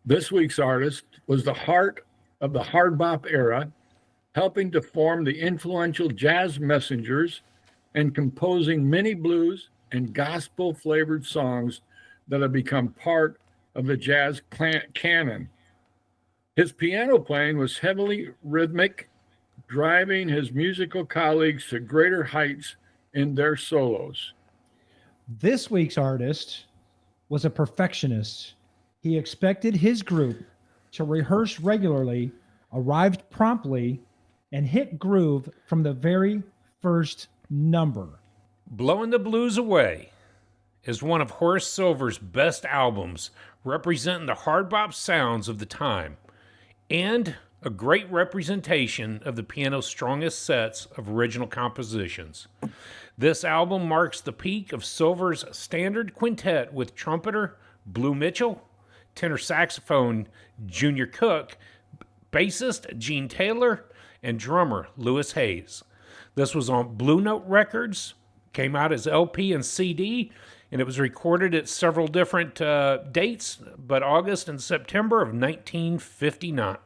This week's artist was the heart of the hard bop era, helping to form the influential Jazz Messengers and composing many blues and gospel flavored songs that have become part of the jazz canon. His piano playing was heavily rhythmic, driving his musical colleagues to greater heights in their solos. This week's artist was a perfectionist. He expected his group to rehearse regularly, arrived promptly, and hit groove from the very first number. Blowing the Blues Away is one of Horace Silver's best albums, representing the hard bop sounds of the time, and a great representation of the piano's strongest sets of original compositions. This album marks the peak of Silver's standard quintet with trumpeter Blue Mitchell, tenor saxophone Junior Cook, bassist Gene Taylor, and drummer Louis Hayes. This was on Blue Note Records, came out as LP and CD, and it was recorded at several different dates, but August and September of 1959.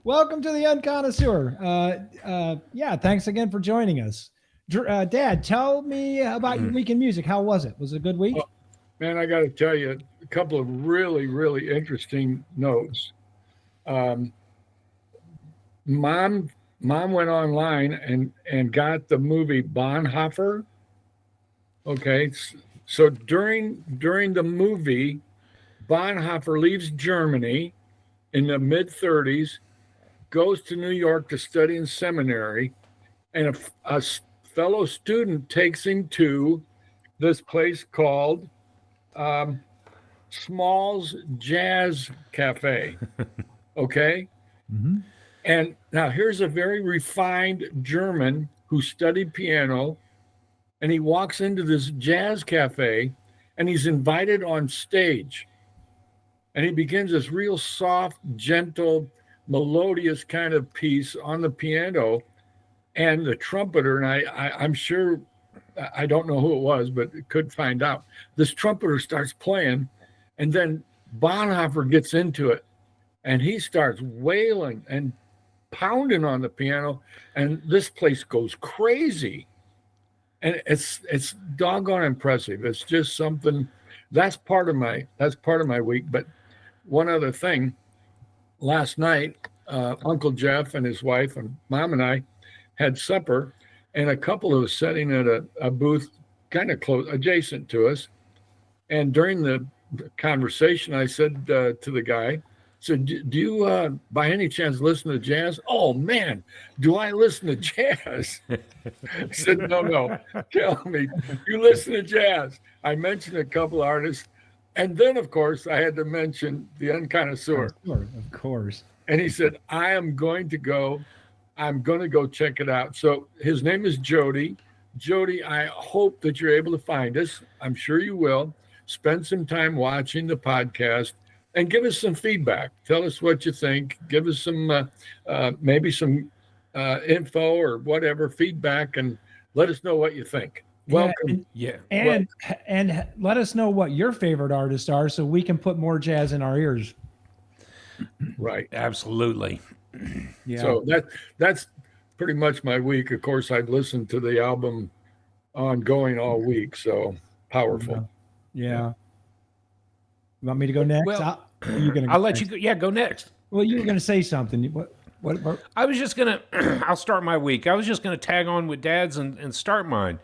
Welcome to the Unconnoisseur. Yeah, thanks again for joining us. Dad, tell me about your week in music. How was it? Was it a good week? Oh, man, I got to tell you a couple of really, really interesting notes. Mom went online and got the movie Bonhoeffer. Okay, so during the movie, Bonhoeffer leaves Germany in the mid 30s, goes to New York to study in seminary, and a fellow student takes him to this place called Small's Jazz Cafe. Okay? Mm-hmm. And now here's a very refined German who studied piano, and he walks into this jazz cafe and he's invited on stage. And he begins this real soft, gentle, melodious kind of piece on the piano. And the trumpeter, and I'm sure, I don't know who it was, but could find out. This trumpeter starts playing, and then Bonhoeffer gets into it, and he starts wailing and pounding on the piano, and this place goes crazy. And it's doggone impressive. It's just something that's part of my week. But one other thing, last night, Uncle Jeff and his wife and Mom and I had supper, and a couple was sitting at a booth kind of close, adjacent to us. And during the conversation, I said to the guy, so do you by any chance listen to jazz? Oh man, do I listen to jazz? I said, no, tell me, you listen to jazz. I mentioned a couple artists, and then of course I had to mention the Unconnoisseur. Of course. And he said, I'm going to go check it out. So his name is Jody. Jody, I hope that you're able to find us. I'm sure you will. Spend some time watching the podcast and give us some feedback. Tell us what you think. Give us some, maybe some info or whatever feedback, and let us know what you think. Welcome. And let us know what your favorite artists are, so we can put more jazz in our ears. Right. Absolutely. Yeah. So that's pretty much my week. Of course, I've listened to the album ongoing all week. So powerful. Yeah. You want me to go next? Well, I'll let you go. Yeah, go next. Well, you were going to say something. What? I was just going to, I'll start my week. I was just going to tag on with Dad's and start mine,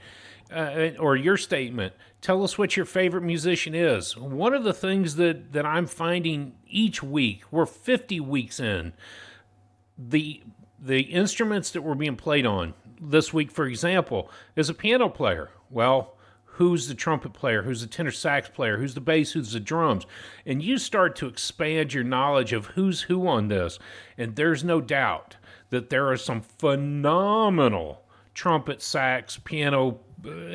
or your statement. Tell us what your favorite musician is. One of the things that I'm finding each week, we're 50 weeks in, the instruments that were being played on this week, for example, is a piano player. Well, who's the trumpet player? Who's the tenor sax player? Who's the bass? Who's the drums? And you start to expand your knowledge of who's who on this. And there's no doubt that there are some phenomenal trumpet, sax, piano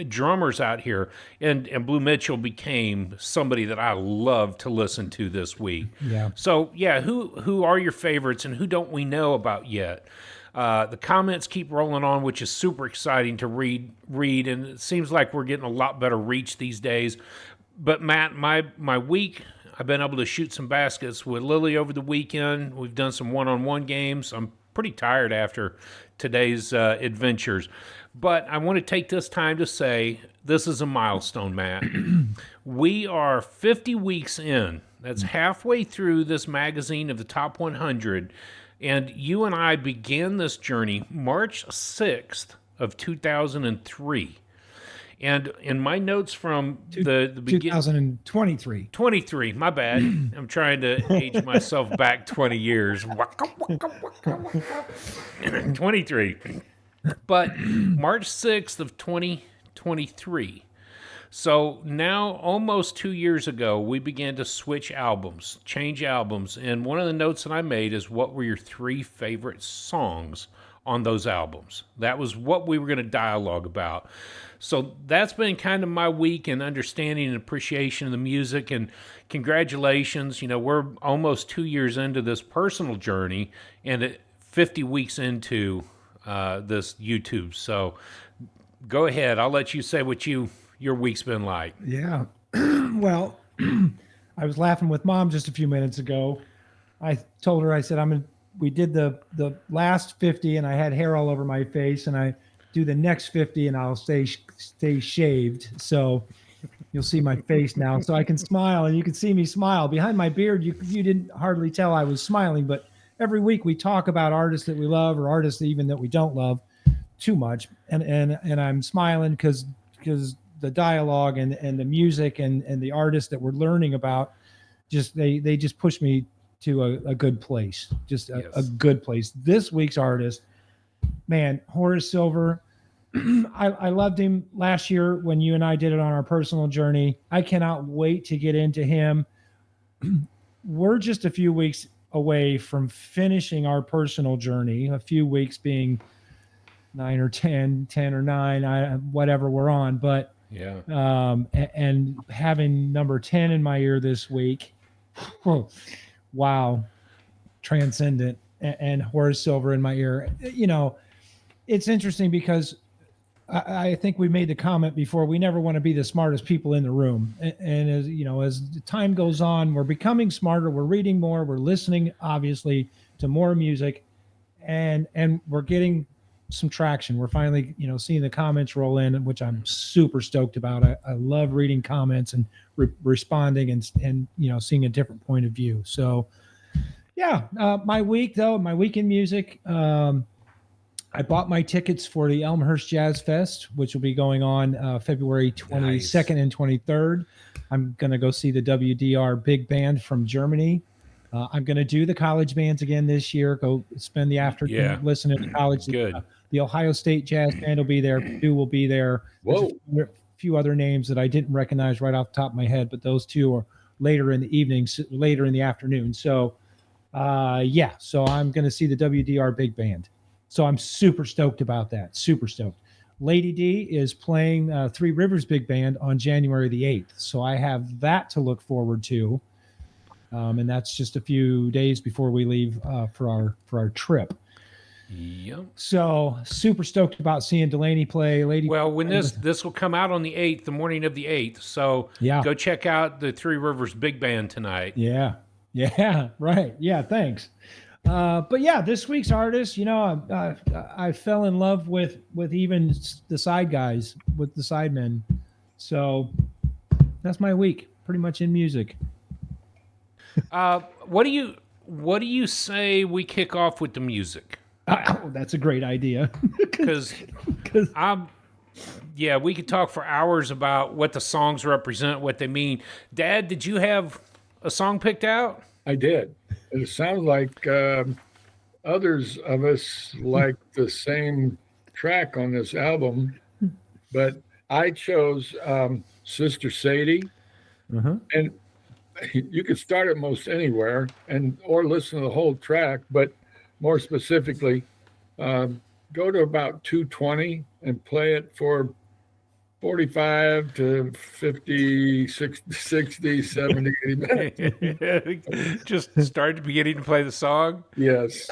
drummers out here. And Blue Mitchell became somebody that I love to listen to this week. Yeah. So, yeah, who are your favorites and who don't we know about yet? The comments keep rolling on, which is super exciting to read, and it seems like we're getting a lot better reach these days. But Matt, my week, I've been able to shoot some baskets with Lily over the weekend. We've done some one-on-one games. I'm pretty tired after today's adventures, but I want to take this time to say this is a milestone, Matt. We are 50 weeks in. That's halfway through this magazine of the top 100, and you and I began this journey March 6th of 2003. And in my notes from the beginning, 2023. 23, my bad. I'm trying to age myself back 20 years. 23. But March 6th of 2023. So now, almost 2 years ago, we began to switch albums, change albums. And one of the notes that I made is, what were your 3 favorite songs on those albums? That was what we were going to dialogue about. So that's been kind of my week in understanding and appreciation of the music. And congratulations, we're almost 2 years into this personal journey and 50 weeks into this YouTube. So go ahead. I'll let you say what your week's been like. Yeah. Well, I was laughing with Mom just a few minutes ago. I told her, I said, we did the last 50 and I had hair all over my face, and I do the next 50 and I'll stay shaved. So you'll see my face now, so I can smile, and you can see me smile behind my beard. You didn't hardly tell I was smiling, but every week we talk about artists that we love, or artists even that we don't love too much. And I'm smiling because the dialogue and the music and the artists that we're learning about, they just push me to a good place, just a good place. This week's artist, man, Horace Silver. I loved him last year when you and I did it on our personal journey. I cannot wait to get into him. We're just a few weeks away from finishing our personal journey, a few weeks being 9 or 10 or 9, whatever we're on. But yeah, and having number 10 in my ear this week, wow, transcendent, and Horace Silver in my ear. It's interesting because I think we made the comment before, we never want to be the smartest people in the room. And as the time goes on, we're becoming smarter, we're reading more, we're listening, obviously, to more music, and we're getting some traction. We're finally, seeing the comments roll in, which I'm super stoked about. I love reading comments and responding and seeing a different point of view. So yeah, my week in music, I bought my tickets for the Elmhurst Jazz Fest, which will be going on February 22nd and 23rd. I'm going to go see the WDR Big Band from Germany. I'm going to do the college bands again this year. Go spend the afternoon listening to college. Good. The Ohio State Jazz Band will be there. Purdue will be there. Whoa. There's a few other names that I didn't recognize right off the top of my head, but those two are later in the evening, later in the afternoon. So, so I'm going to see the WDR Big Band. So I'm super stoked about that. Super stoked. Lady D is playing Three Rivers Big Band on January the 8th. So I have that to look forward to. And that's just a few days before we leave for our trip. Yep. So super stoked about seeing Delaney play. Well, when this will come out on the 8th, the morning of the 8th. So go check out the Three Rivers Big Band tonight. Yeah. Yeah. Right. Yeah. Thanks. But yeah, this week's artist, I fell in love with even the side guys, with the sidemen. So that's my week, pretty much in music. What do you say we kick off with the music? That's a great idea. Because we could talk for hours about what the songs represent, what they mean. Dad, did you have a song picked out? I did. It sounds like others of us like the same track on this album, but I chose Sister Sadie, and you could start it most anywhere or listen to the whole track, but more specifically, go to about 220 and play it for 45 to 50, 60, 70, 80 minutes. Just start at the beginning to play the song? Yes.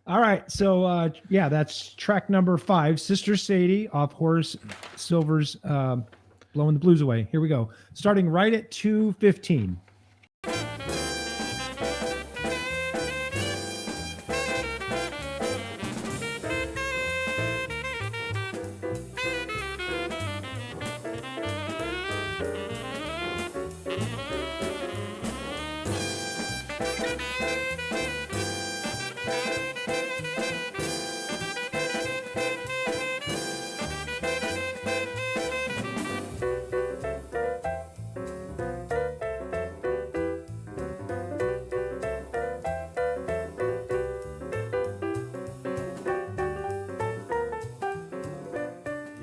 All right. So, that's track number 5, Sister Sadie, off Horace Silver's Blowing the Blues Away. Here we go. Starting right at 2:15.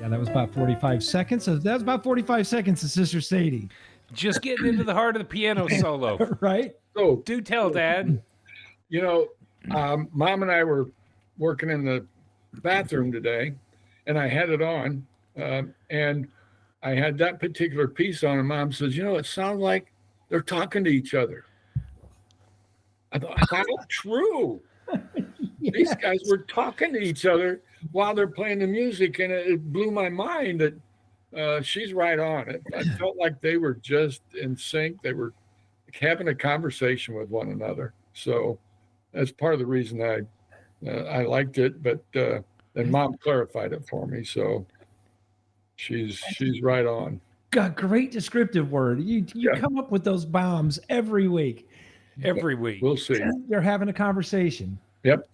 Yeah, that was about 45 seconds. So that was about 45 seconds of Sister Sadie, Just getting into the heart of the piano solo. right? So, Do tell, Dad. you know, Mom and I were working in the bathroom today, and I had it on, and I had that particular piece on, and Mom says, it sounds like they're talking to each other. I thought, how true. These guys were talking to each other while they're playing the music, and it blew my mind that she's right on it. I felt like they were just in sync. They were having a conversation with one another. So that's part of the reason I liked it. But then Mom clarified it for me, so she's right on. God, great descriptive word. You Yeah. come up with those bombs every week. Every week. We'll see. They're having a conversation. Yep.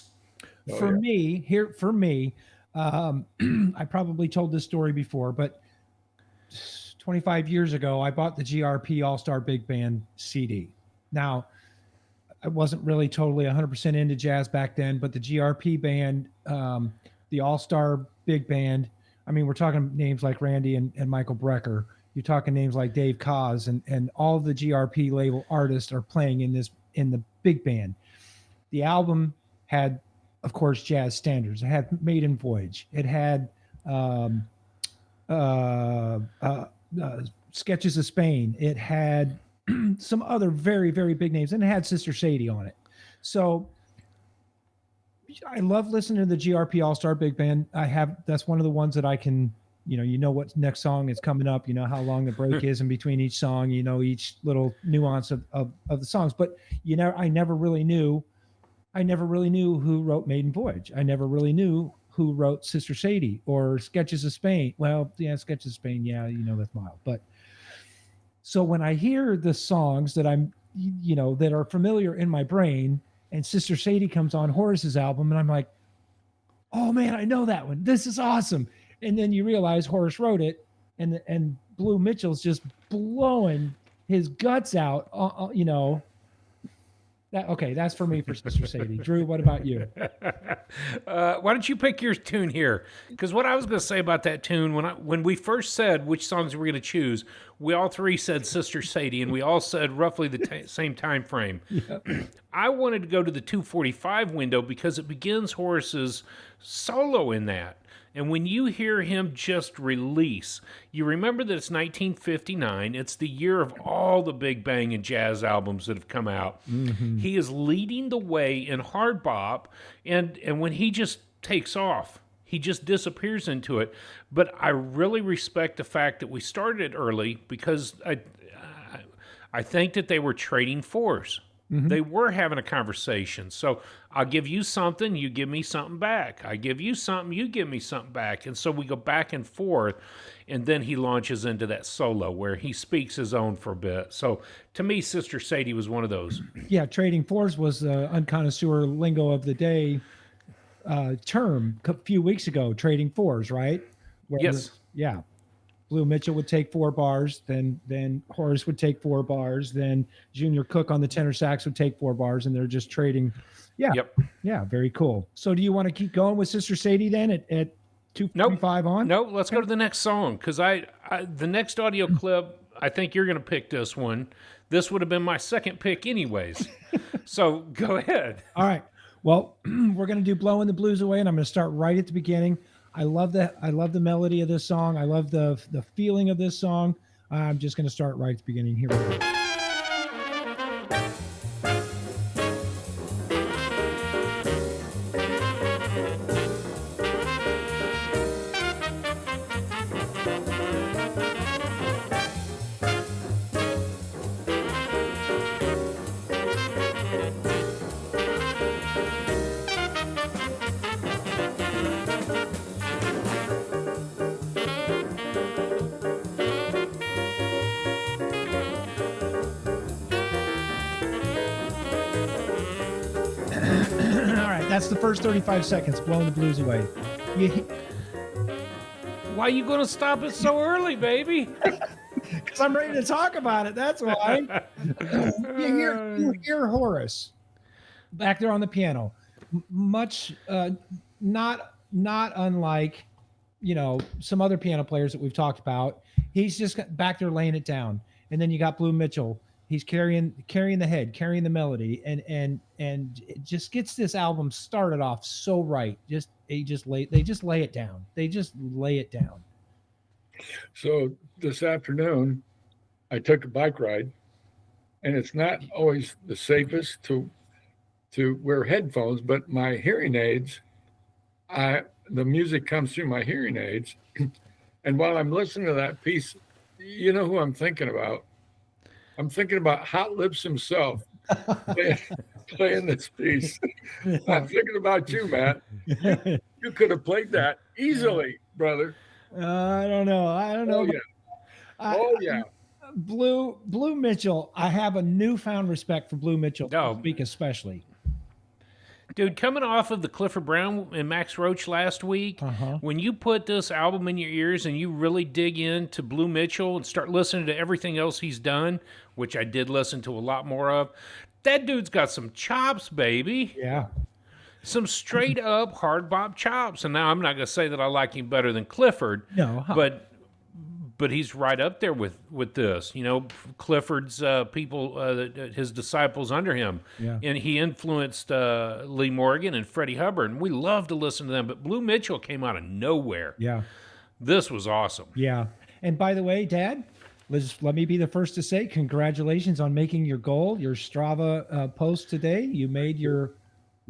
Oh, For yeah. me, I probably told this story before, but 25 years ago, I bought the GRP All-Star Big Band CD. Now, I wasn't really totally 100% into jazz back then, but the GRP band, the All-Star Big Band, I mean, we're talking names like Randy and Michael Brecker. You're talking names like Dave Koz, and all the GRP label artists are playing in the big band. The album had, of course, jazz standards. It had Maiden Voyage. It had Sketches of Spain. It had some other very, very big names, and it had Sister Sadie on it. So I love listening to the GRP All-Star Big Band. That's one of the ones that I can, you know what next song is coming up, you know how long the break is in between each song, each little nuance of the songs. But I never really knew who wrote Maiden Voyage. I never really knew who wrote Sister Sadie or Sketches of Spain. Well, yeah, Sketches of Spain, yeah, that's mild. But so when I hear the songs that that are familiar in my brain, and Sister Sadie comes on Horace's album, and I'm like, oh man, I know that one. This is awesome. And then you realize Horace wrote it, and Blue Mitchell's just blowing his guts out. That's for me for Sister Sadie. Drew, what about you? Why don't you pick your tune here? Because what I was going to say about that tune, when we first said which songs we're going to choose, we all three said Sister Sadie, and we all said roughly the same time frame. Yep. I wanted to go to the 2:45 window because it begins Horace's solo in that. And when you hear him just release, you remember that it's 1959. It's the year of all the big bang and jazz albums that have come out. Mm-hmm. He is leading the way in hard bop, and when he just takes off, he just disappears into it. But I really respect the fact that we started early because I think that they were trading fours. Mm-hmm. They were having a conversation. So I'll give you something, you give me something back. I give you something, you give me something back. And so we go back and forth, and then he launches into that solo where he speaks his own for a bit. So to me, Sister Sadie was one of those. Yeah, trading fours was the unconnoisseur lingo of the day term a few weeks ago, trading fours, right? Yes. Yeah. Blue Mitchell would take 4 bars, then Horace would take 4 bars, then Junior Cook on the tenor sax would take 4 bars, and they're just trading. Yeah. Yep. Yeah, very cool. So do you want to keep going with Sister Sadie then at 2:45 on? No, let's go to the next song because the next audio clip, I think you're going to pick this one. This would have been my second pick anyways. So go ahead. All right. Well, we're going to do Blowing the Blues Away, and I'm going to start right at the beginning. I love the melody of this song. I love the feeling of this song. I'm just going to start right at the beginning. Here we go. That's the first 35 seconds, blowing the blues away. Because Why you gonna stop it so early, baby? I'm ready to talk about it. That's why. you hear Horace back there on the piano, much not unlike some other piano players that we've talked about. He's just back there laying it down, and then you got Blue Mitchell. He's carrying the head, carrying the melody, and it just gets this album started off so right. They just lay it down. They just lay it down. So this afternoon, I took a bike ride, and it's not always the safest to wear headphones, but my hearing aids, the music comes through my hearing aids, and while I'm listening to that piece, you know who I'm thinking about? I'm thinking about Hot Lips himself playing this piece. I'm thinking about you, Matt. You could have played that easily, brother. I don't know. Oh yeah. Blue Mitchell. I have a newfound respect for Blue Mitchell No. this week, especially. Dude, coming off of the Clifford Brown and Max Roach last week, when you put this album in your ears and you really dig into Blue Mitchell and start listening to everything else he's done, which I did listen to a lot more of, that dude's got some chops, baby. Yeah. Some straight up hard bop chops. And now I'm not going to say that I like him better than Clifford, No. but he's right up there with this. Clifford's people, his disciples under him. Yeah. And he influenced Lee Morgan and Freddie Hubbard. And we love to listen to them. But Blue Mitchell came out of nowhere. Yeah. This was awesome. Yeah. And by the way, Dad, let me be the first to say congratulations on making your goal, your Strava post today. You made your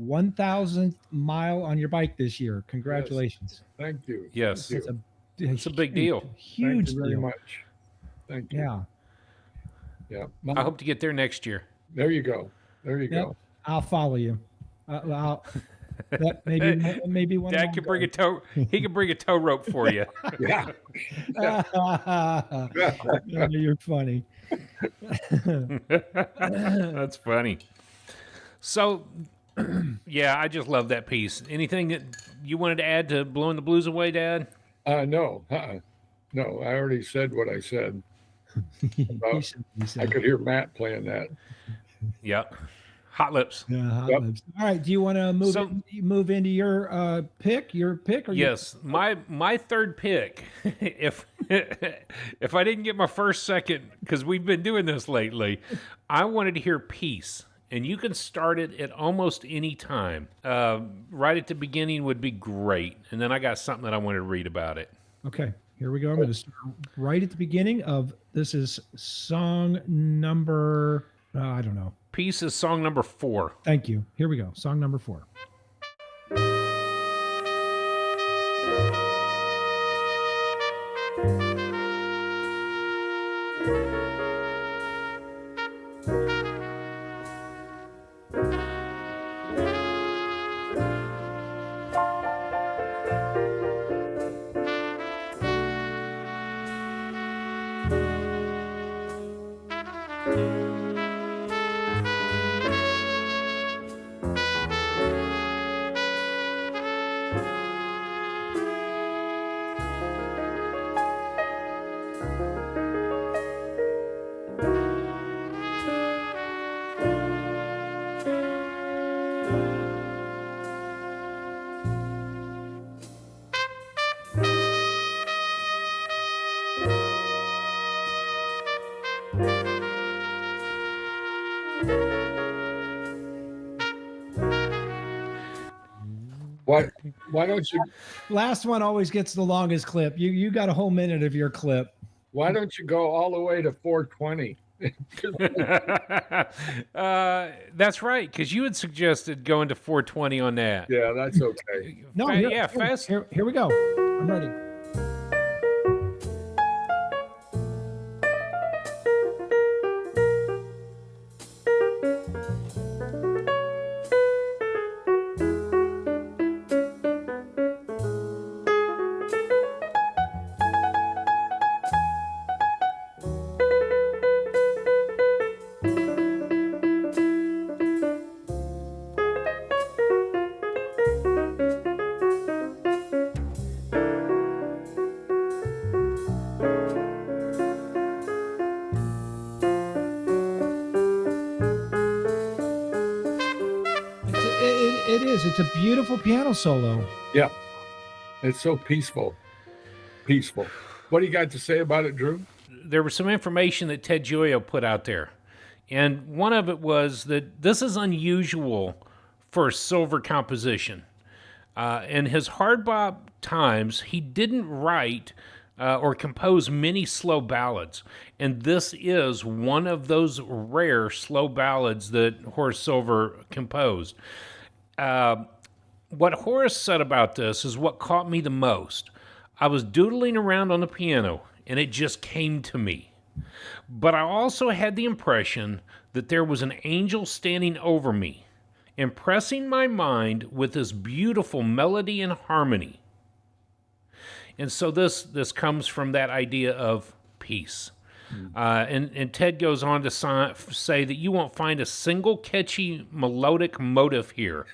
1,000th mile on your bike this year. Congratulations. Thank you. Yes. Thank you. It's a big deal. Huge Thank you very deal. much. Thank you. Yeah. Yeah. I hope to get there next year. There you go. There you Yep. go. I'll follow you. Maybe one. Dad can bring a tow. He can bring a tow rope for you. Yeah. You're funny. That's funny. So, yeah, I just love that piece. Anything that you wanted to add to Blowing the Blues Away, Dad? No. No, I already said what I said. He I said, could hear Matt playing that. Yep. Hot Lips. yeah, Hot Yep. Lips. All right. Do you want to move into your pick? Your pick? Or Yes, my third pick. If I didn't get my first, second, because we've been doing this lately, I wanted to hear Peace. And you can start it at almost any time. Right at the beginning would be great. And then I got something that I wanted to read about it. Okay. Here we go. I'm going to start right at the beginning of this is song number. I don't know. Peace is song number 4. Thank you. Here we go. Song number 4. Why don't you Last one always gets the longest clip. You got a whole minute of your clip. go all the way to 420? That's right, because you had suggested going to 420 on that. Yeah, that's okay. No, Fast. Here we go. I'm ready. It is. It's a beautiful piano solo. Yeah. It's so peaceful. Peaceful. What do you got to say about it, Drew? There was some information that Ted Gioia put out there. And one of it was that this is unusual for a silver composition. In his hard bop times, he didn't write or compose many slow ballads. And this is one of those rare slow ballads that Horace Silver composed. What Horace said about this is what caught me the most. I was doodling around on the piano, and it just came to me. But I also had the impression that there was an angel standing over me, impressing my mind with this beautiful melody and harmony. And so this comes from that idea of peace. And Ted goes on to say that you won't find a single catchy melodic motive here.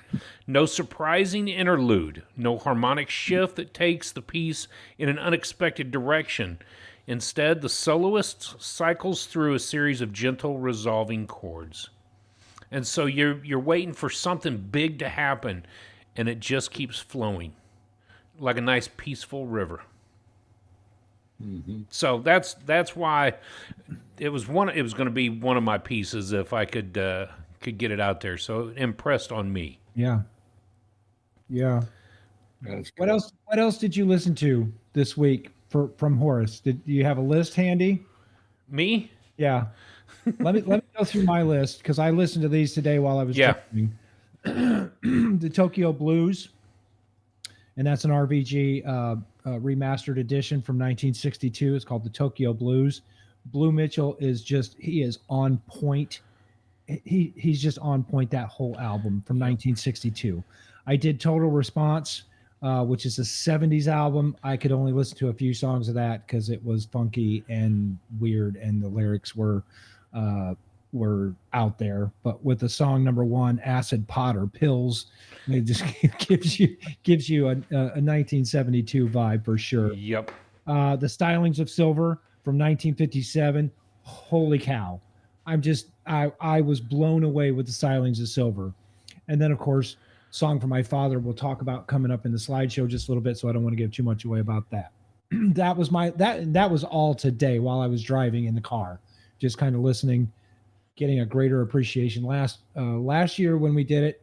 No surprising interlude, no harmonic shift that takes the piece in an unexpected direction. Instead, the soloist cycles through a series of gentle resolving chords. And so you're waiting for something big to happen, and it just keeps flowing like a nice peaceful river. Mm-hmm. So that's why it was going to be one of my pieces if I could get it out there. So it impressed on me. Yeah. What else did you listen to this week from Horace? Did you have a list handy? Me? Yeah. Let me go through my list because I listened to these today while I was driving. The Tokyo Blues, and that's an RVG remastered edition from 1962. It's called the Tokyo Blues. Blue Mitchell is he is on point. He's just on point, that whole album from 1962. I did Total Response, which is a 70s album. I could only listen to a few songs of that because it was funky and weird and the lyrics were out there. But with the song number one, Acid Pot or Pills, it just gives you a 1972 vibe for sure. Yep. The Stylings of Silver from 1957. Holy cow. I was blown away with the Stylings of Silver. And then of course, Song for My Father we'll talk about coming up in the slideshow just a little bit, so I don't want to give too much away about that. That was all today while I was driving in the car, just kind of listening, getting a greater appreciation. Last year when we did it,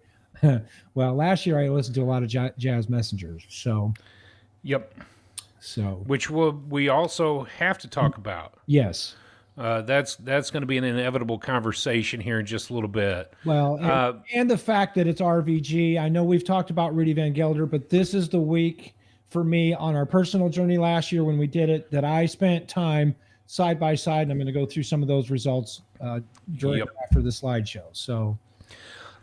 last year I listened to a lot of Jazz Messengers. So, yep. So, which we also have to talk about. Yes. That's going to be an inevitable conversation here in just a little bit. Well, and the fact that it's RVG. I know we've talked about Rudy Van Gelder, but this is the week for me on our personal journey last year when we did it that I spent time side by side, and I'm going to go through some of those results after the slideshow. So,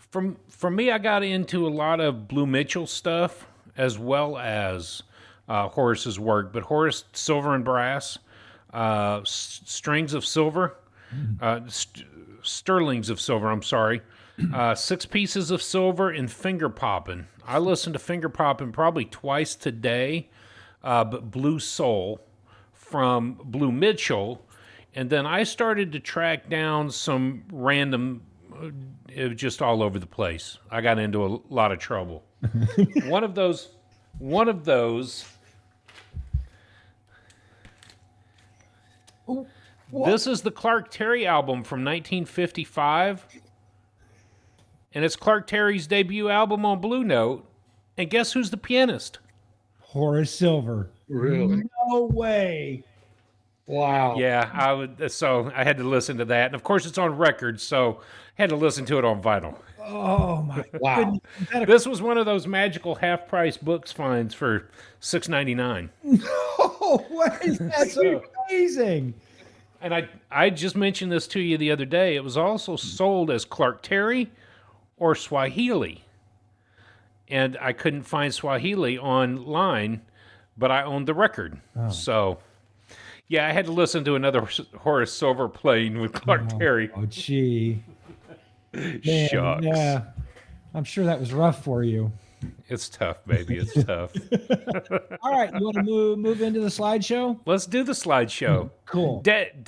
from me, I got into a lot of Blue Mitchell stuff as well as Horace's work, but Horace Silver and Brass. Strings of Silver, Sterlings of Silver, I'm sorry. 6 pieces of silver and Finger Poppin'. I listened to Finger Poppin' probably twice today, but Blue Soul from Blue Mitchell. And then I started to track down some random, it was just all over the place. I got into a lot of trouble. One of those. This is the Clark Terry album from 1955, and it's Clark Terry's debut album on Blue Note. And guess who's the pianist? Horace Silver. Really? No way. Wow. Yeah, so I had to listen to that, and of course it's on record, so I had to listen to it on vinyl. Oh my Wow. goodness. This was one of those magical half-price books finds for $6.99. No way. That's amazing. And I just mentioned this to you the other day. It was also sold as Clark Terry or Swahili. And I couldn't find Swahili online, but I owned the record. Oh. So, yeah, I had to listen to another Horace Silver playing with Clark Terry. Oh, gee. Man, shucks. Yeah. I'm sure that was rough for you. It's tough, baby. It's tough. All right. You want to move into the slideshow? Let's do the slideshow. Cool. Dad,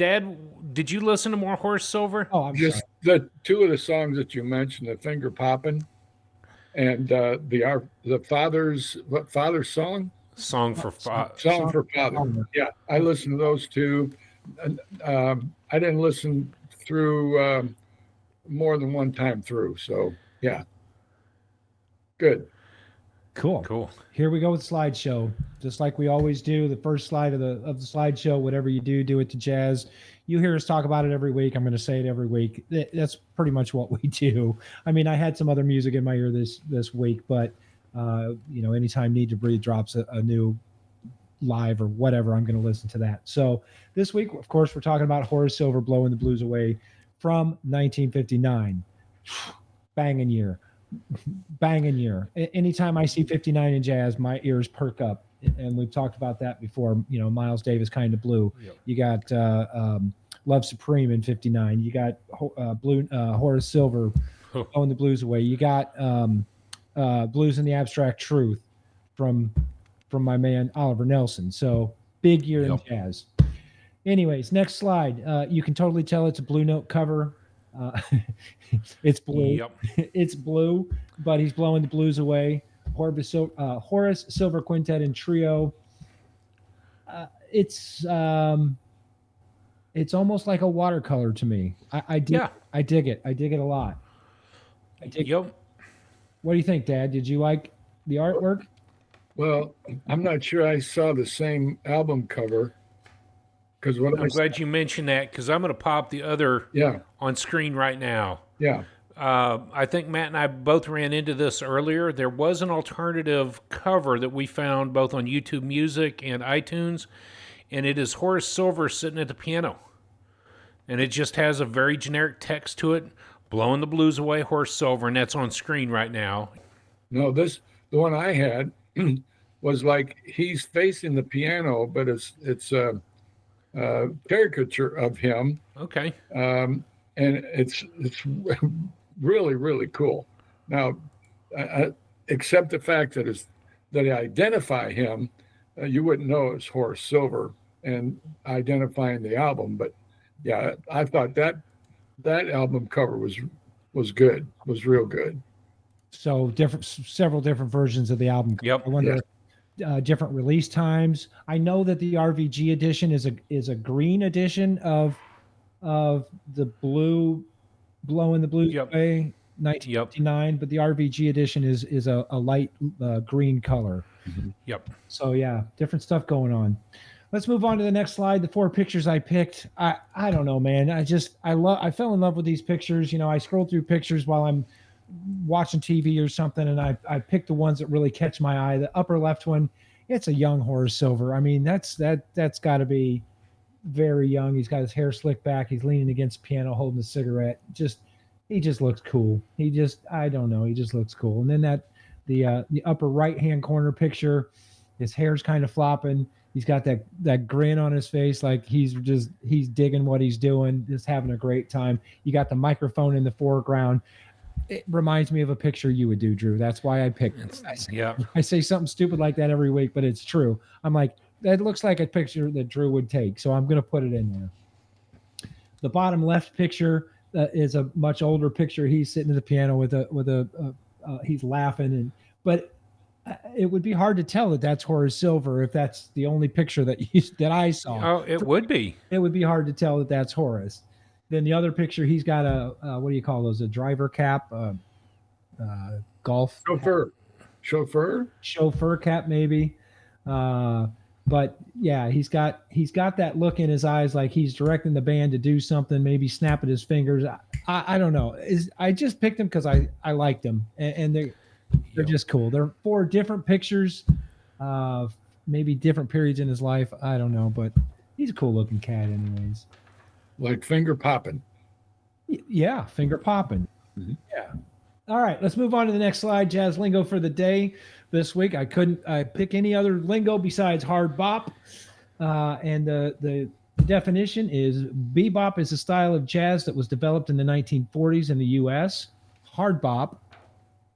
did you listen to more Horace Silver? Oh, I'm just sorry. The two of the songs that you mentioned, the Finger Poppin'. and the father's song. Song for Five. Song for Father. Yeah, I listened to those two. I didn't listen through more than one time through. So yeah, good. Cool. Cool. Here we go with slideshow. Just like we always do, the first slide of the slideshow, whatever you do it to jazz. You hear us talk about it every week. I'm going to say it every week. That's pretty much what we do. I mean, I had some other music in my ear this week, but anytime Need to Breathe drops a new live or whatever, I'm going to listen to that. So this week, of course, we're talking about Horace Silver, Blowing the Blues Away from 1959. Banging year. Anytime I see 59 in jazz, my ears perk up, and we've talked about that before. Miles Davis, Kind of Blue. Yep. You got Love Supreme in 59. You got Horace Silver, Blowing the Blues Away. You got Blues in the Abstract Truth from my man Oliver Nelson. So big year in jazz. Anyways, next slide. You can totally tell it's a Blue Note cover. It's blue. Yep. It's blue, but he's blowing the blues away. Horace Silver Quintet and Trio. It's almost like a watercolor to me. I dig it. I dig it a lot. Yep. What do you think, Dad? Did you like the artwork? Well, I'm not sure I saw the same album cover. I'm glad you mentioned that, because I'm going to pop the other on screen right now. Yeah. I think Matt and I both ran into this earlier. There was an alternative cover that we found both on YouTube Music and iTunes, and it is Horace Silver sitting at the piano. And it just has a very generic text to it, Blowing the Blues Away, Horace Silver, and that's on screen right now. No, the one I had was like he's facing the piano, but it's caricature of him. Okay. And it's really, really cool. Now, except the fact that I identify him, you wouldn't know it's Horace Silver and identifying the album. But yeah, I thought that album cover was good, was real good. So several different versions of the album. Yep. I wonder. Different release times. I know that the RVG edition is a green edition of the Blowing the Blues Away 1959, but the RVG edition is a light green color. Mm-hmm. Yep. So yeah, different stuff going on. Let's move on to the next slide. The 4 pictures I picked. I don't know, man. I fell in love with these pictures. I scroll through pictures while I'm watching TV or something, and I picked the ones that really catch my eye. The upper left one, it's a young Horace Silver. I mean, that's got to be very young. He's got his hair slicked back. He's leaning against the piano, holding a cigarette. He just looks cool. I don't know. He just looks cool. And then the upper right hand corner picture, his hair's kind of flopping. He's got that grin on his face, like he's digging what he's doing, just having a great time. You got the microphone in the foreground. It reminds me of a picture you would do, Drew. That's why I picked it. I say something stupid like that every week, but it's true. I'm like, that looks like a picture that Drew would take, so I'm going to put it in there. The bottom left picture is a much older picture. He's sitting at the piano with he's laughing, but it would be hard to tell that that's Horace Silver if that's the only picture that I saw. Oh, it would be. It would be hard to tell that that's Horace. Then the other picture, he's got a what do you call those? A driver cap, golf chauffeur cap, maybe. But yeah, he's got that look in his eyes, like he's directing the band to do something, maybe snapping his fingers. I don't know. I just picked him because I liked him, and they're just cool. They're 4 different pictures, maybe different periods in his life. I don't know, but he's a cool looking cat, anyways. Like finger popping. Yeah, finger popping. Mm-hmm. Yeah. All right, let's move on to the next slide. Jazz lingo for the day this week. I couldn't pick any other lingo besides hard bop. And the definition is bebop is a style of jazz that was developed in the 1940s in the U.S. Hard bop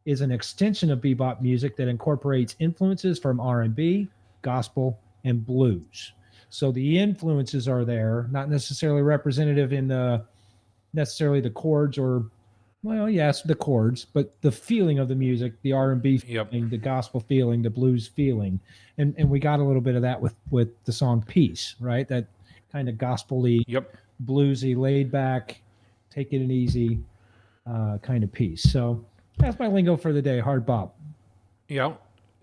is an extension of bebop music that incorporates influences from R&B, gospel, and blues. So the influences are there, not necessarily representative in necessarily the chords or Well, yes, the chords, but the feeling of the music, the R&B Yep. feeling, the gospel feeling, the blues feeling, and we got a little bit of that with the song "Peace," right? That kind of gospel-y, Yep. bluesy, laid back, taking it easy kind of piece. So that's my lingo for the day. Hard bop. Yeah.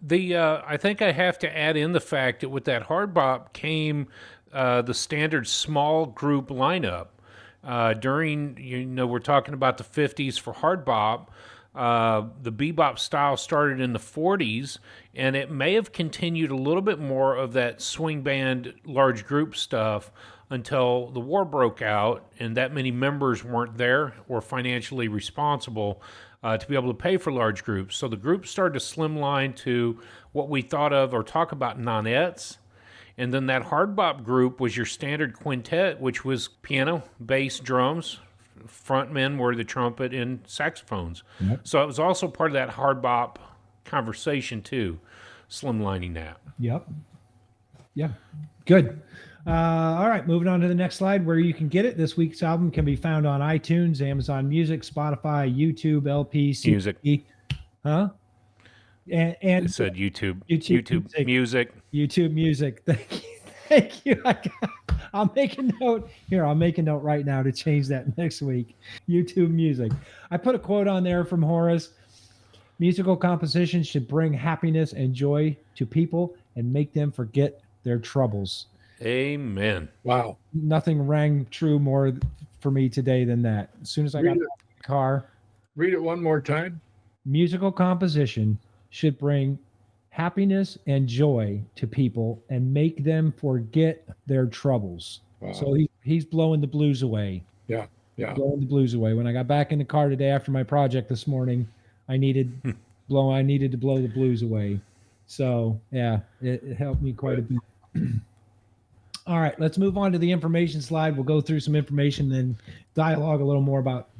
I think I have to add in the fact that with that hard bop came the standard small group lineup. During, we're talking about the 50s for hard bop. The bebop style started in the 40s, and it may have continued a little bit more of that swing band large group stuff until the war broke out and that many members weren't there or financially responsible to be able to pay for large groups. So the groups started to slimline to what we thought of or talk about nonettes. And then that hard bop group was your standard quintet, which was piano, bass, drums. Frontmen were the trumpet and saxophones. Yep. So it was also part of that hard bop conversation too, slimlining that. Yep. Yeah. Good. All right, moving on to the next slide where you can get it. This week's album can be found on iTunes, Amazon Music, Spotify, YouTube, LP, CD. Music. Huh? And It said YouTube. YouTube Music. YouTube Music. Thank you. Thank you. I'll make a note here. I'll make a note right now to change that next week. YouTube Music. I put a quote on there from Horace. Musical composition should bring happiness and joy to people and make them forget their troubles. Amen. Wow. Nothing rang true more for me today than that. As soon as I got Read in it. the car, Read it one more time. musical composition should bring happiness and joy to people and make them forget their troubles. Wow. So he's blowing the blues away. Yeah. Blowing the blues away. When I got back in the car today after my project this morning, I needed to blow the blues away. So yeah, it helped me quite a bit. All right, let's move on to the information slide. We'll go through some information and dialogue a little more about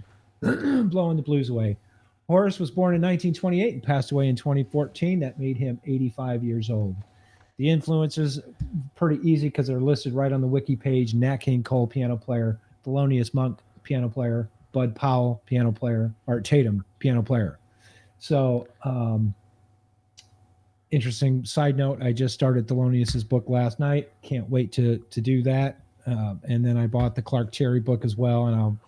blowing the blues away. Horace was born in 1928 and passed away in 2014. That made him 85 years old. The influences, pretty easy because they're listed right on the wiki page. Nat King Cole, piano player. Thelonious Monk, piano player. Bud Powell, piano player. Art Tatum, piano player. So, interesting side note, I just started Thelonious's book last night. Can't wait to do that. And then I bought the Clark Terry book as well, and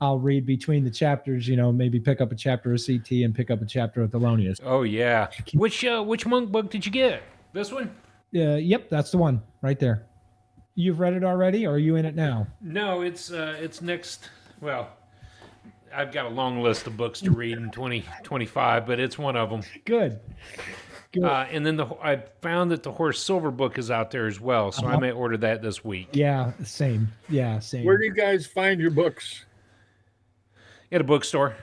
I'll read between the chapters. Maybe pick up a chapter of CT and pick up a chapter of Thelonious. Oh yeah. Which Monk book did you get? This one? Yep, that's the one right there. You've read it already, or are you in it now? No, it's next. Well, I've got a long list of books to read in 2025, but it's one of them. Good. And then I found that the Horace Silver book is out there as well, so I may order that this week. Yeah, same. Yeah, same. Where do you guys find your books? At a bookstore.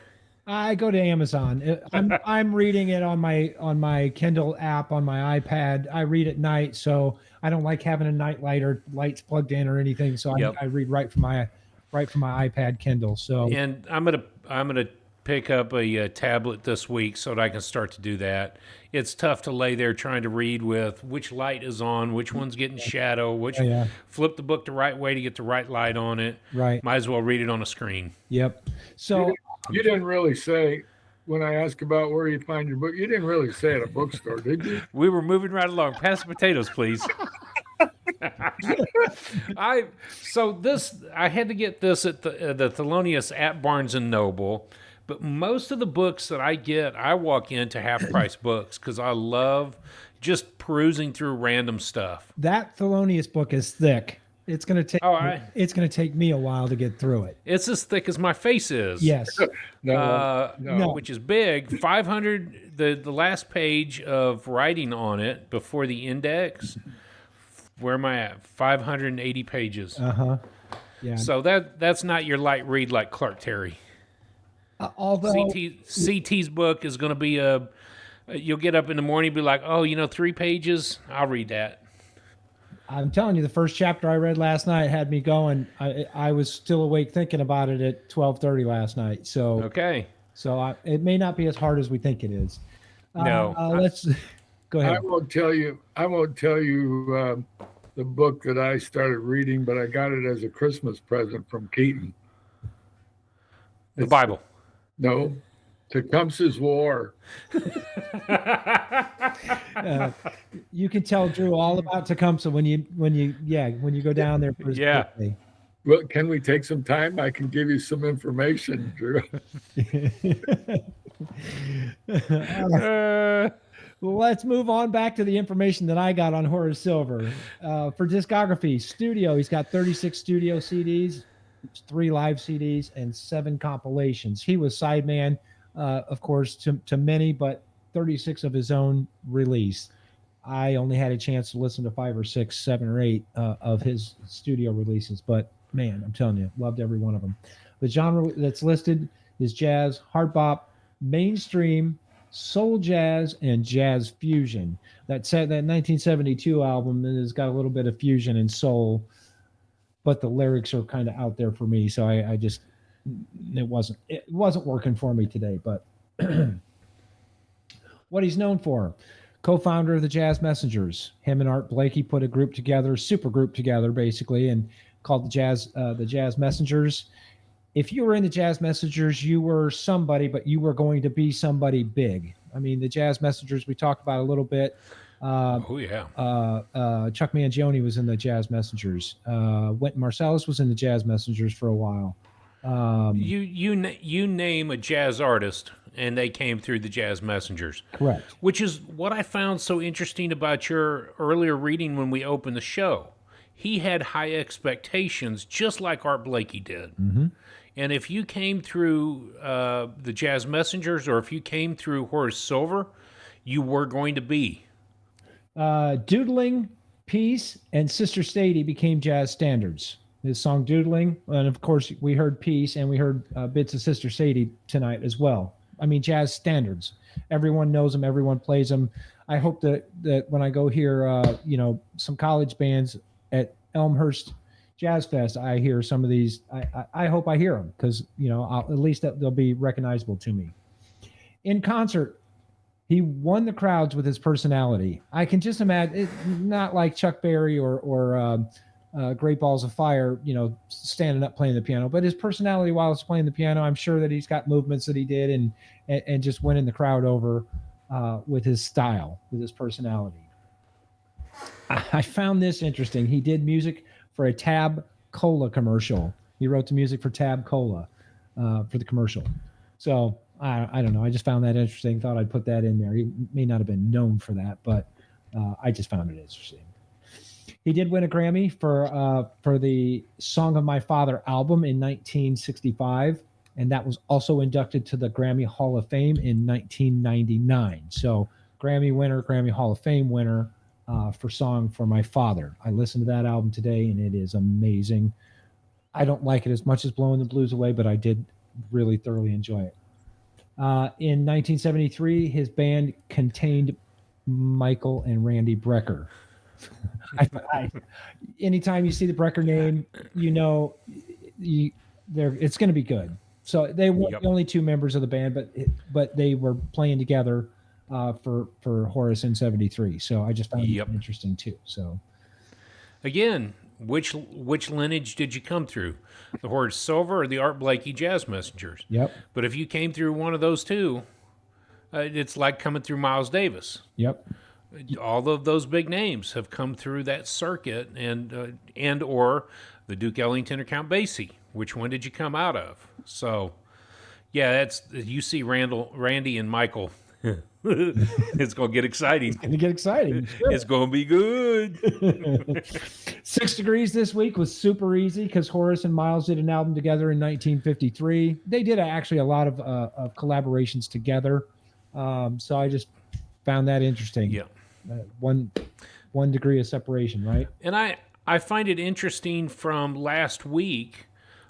I go to Amazon. I'm reading it on my Kindle app on my iPad. I read at night, so I don't like having a night light or lights plugged in or anything. So Yep. I read right from my iPad Kindle. So And I'm gonna pick up a tablet this week so that I can start to do that. It's tough to lay there trying to read with which light is on, which one's getting shadow, Yeah. flip the book the right way to get the right light on it. right. Might as well read it on a screen. Yep. So You didn't really say, when I asked about where you find your book, you didn't really say at a bookstore, did you? We were moving right along. Pass the potatoes, please. I had to get this at the Thelonious at Barnes and Noble, but most of the books that I get, I walk into half price books because I love just perusing through random stuff. that Thelonious book is thick. It's gonna take. It's gonna take me a while to get through it. It's as thick as my face is. Yes. No. No. Which is big. 500. The last page of writing on it before the index. Where am I at? 580 pages. Yeah. So that's not your light read like Clark Terry. Although CT's book is going to be you'll get up in the morning and be like, oh, 3 pages. I'll read that. I'm telling you, the first chapter I read last night had me going. I was still awake thinking about it at 12:30 last night. So Okay. It may not be as hard as we think it is. No. Let's go ahead. I won't tell you the book that I started reading, but I got it as a Christmas present from Keaton. The Bible. No, Tecumseh's War. You can tell Drew all about Tecumseh when you go down there for his Yeah. birthday. Well, can we take some time? I can give you some information, Drew. Let's move on back to the information that I got on Horace Silver. For discography, studio, he's got 36 studio CDs, 3 live CDs, and 7 compilations. He was sideman, of course, to many, but 36 of his own release. I only had a chance to listen to 5 or 6, 7 or 8 of his studio releases, but man, I'm telling you, loved every one of them. The genre that's listed is jazz, hard bop, mainstream, soul jazz, and jazz fusion. That 1972 album has got a little bit of fusion and soul, but the lyrics are kind of out there for me, so I just it wasn't working for me today. But what he's known for: co-founder of the Jazz Messengers. Him and Art Blakey put a group together, super group together, basically, and called the Jazz Messengers. If you were in the Jazz Messengers, you were somebody, but you were going to be somebody big. I mean, the Jazz Messengers we talked about a little bit. Yeah. Chuck Mangione was in the Jazz Messengers. Wynton Marsalis was in the Jazz Messengers for a while. You name a jazz artist, and they came through the Jazz Messengers. Correct. Which is what I found so interesting about your earlier reading when we opened the show. He had high expectations, just like Art Blakey did. Mm-hmm. And if you came through the Jazz Messengers, or if you came through Horace Silver, you were going to be. Doodling, Peace, and Sister Sadie became jazz standards. His song Doodling, and of course we heard Peace, and we heard bits of Sister Sadie tonight as well. I mean, jazz standards. Everyone knows them. Everyone plays them. I hope that when I go hear, some college bands at Elmhurst Jazz Fest, I hear some of these. I hope I hear them because at least they'll be recognizable to me. In concert, he won the crowds with his personality. I can just imagine it, not like Chuck Berry or Great Balls of Fire, standing up playing the piano, but his personality while he's playing the piano. I'm sure that he's got movements that he did and just winning the crowd over with his style, with his personality. I found this interesting. He did music for a Tab Cola commercial. He wrote the music for Tab Cola for the commercial. So I don't know. I just found that interesting. Thought I'd put that in there. He may not have been known for that, but I just found it interesting. He did win a Grammy for the Song of My Father album in 1965, and that was also inducted to the Grammy Hall of Fame in 1999. So Grammy winner, Grammy Hall of Fame winner. For Song for My Father. I listened to that album today, and it is amazing. I don't like it as much as Blowing the Blues Away, but I did really thoroughly enjoy it. In 1973, his band contained Michael and Randy Brecker. Anytime you see the Brecker name, it's going to be good. So they weren't the only 2 members of the band, but they were playing together for Horace in 73. So I just found it interesting too. So again, which lineage did you come through? The Horace Silver or the Art Blakey Jazz Messengers? Yep. But if you came through one of those two, it's like coming through Miles Davis. Yep. All of those big names have come through that circuit, and or the Duke Ellington or Count Basie. Which one did you come out of? So, yeah, you see Randy and Michael. It's going to get exciting. It's going to get exciting. Sure. It's going to be good. 6 Degrees this week was super easy because Horace and Miles did an album together in 1953. They did actually a lot of collaborations together. So I just found that interesting. Yeah. 1 degree of separation, right? And I find it interesting from last week.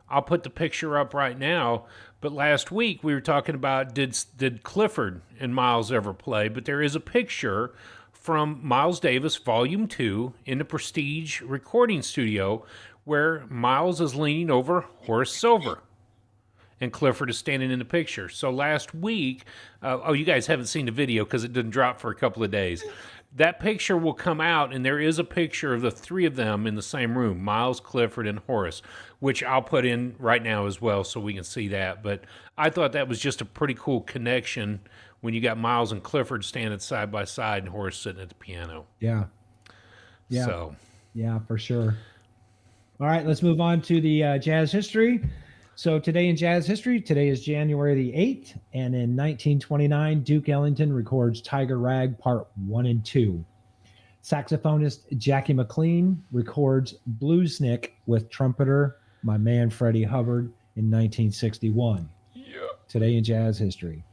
I'll put the picture up right now. But last week we were talking about did Clifford and Miles ever play? But there is a picture from Miles Davis, Volume 2, in the Prestige recording studio where Miles is leaning over Horace Silver. And Clifford is standing in the picture. So last week, you guys haven't seen the video because it didn't drop for a couple of days. That picture will come out, and there is a picture of the three of them in the same room, Miles, Clifford, and Horace, which I'll put in right now as well so we can see that. But I thought that was just a pretty cool connection when you got Miles and Clifford standing side by side and Horace sitting at the piano. Yeah. Yeah. So, Yeah, for sure. All right, let's move on to the jazz history. So today in jazz history, today is January the 8th, and in 1929, Duke Ellington records Tiger Rag Part 1 and 2. Saxophonist Jackie McLean records Bluesnick with trumpeter, my man Freddie Hubbard, in 1961. Yeah. Today in jazz history.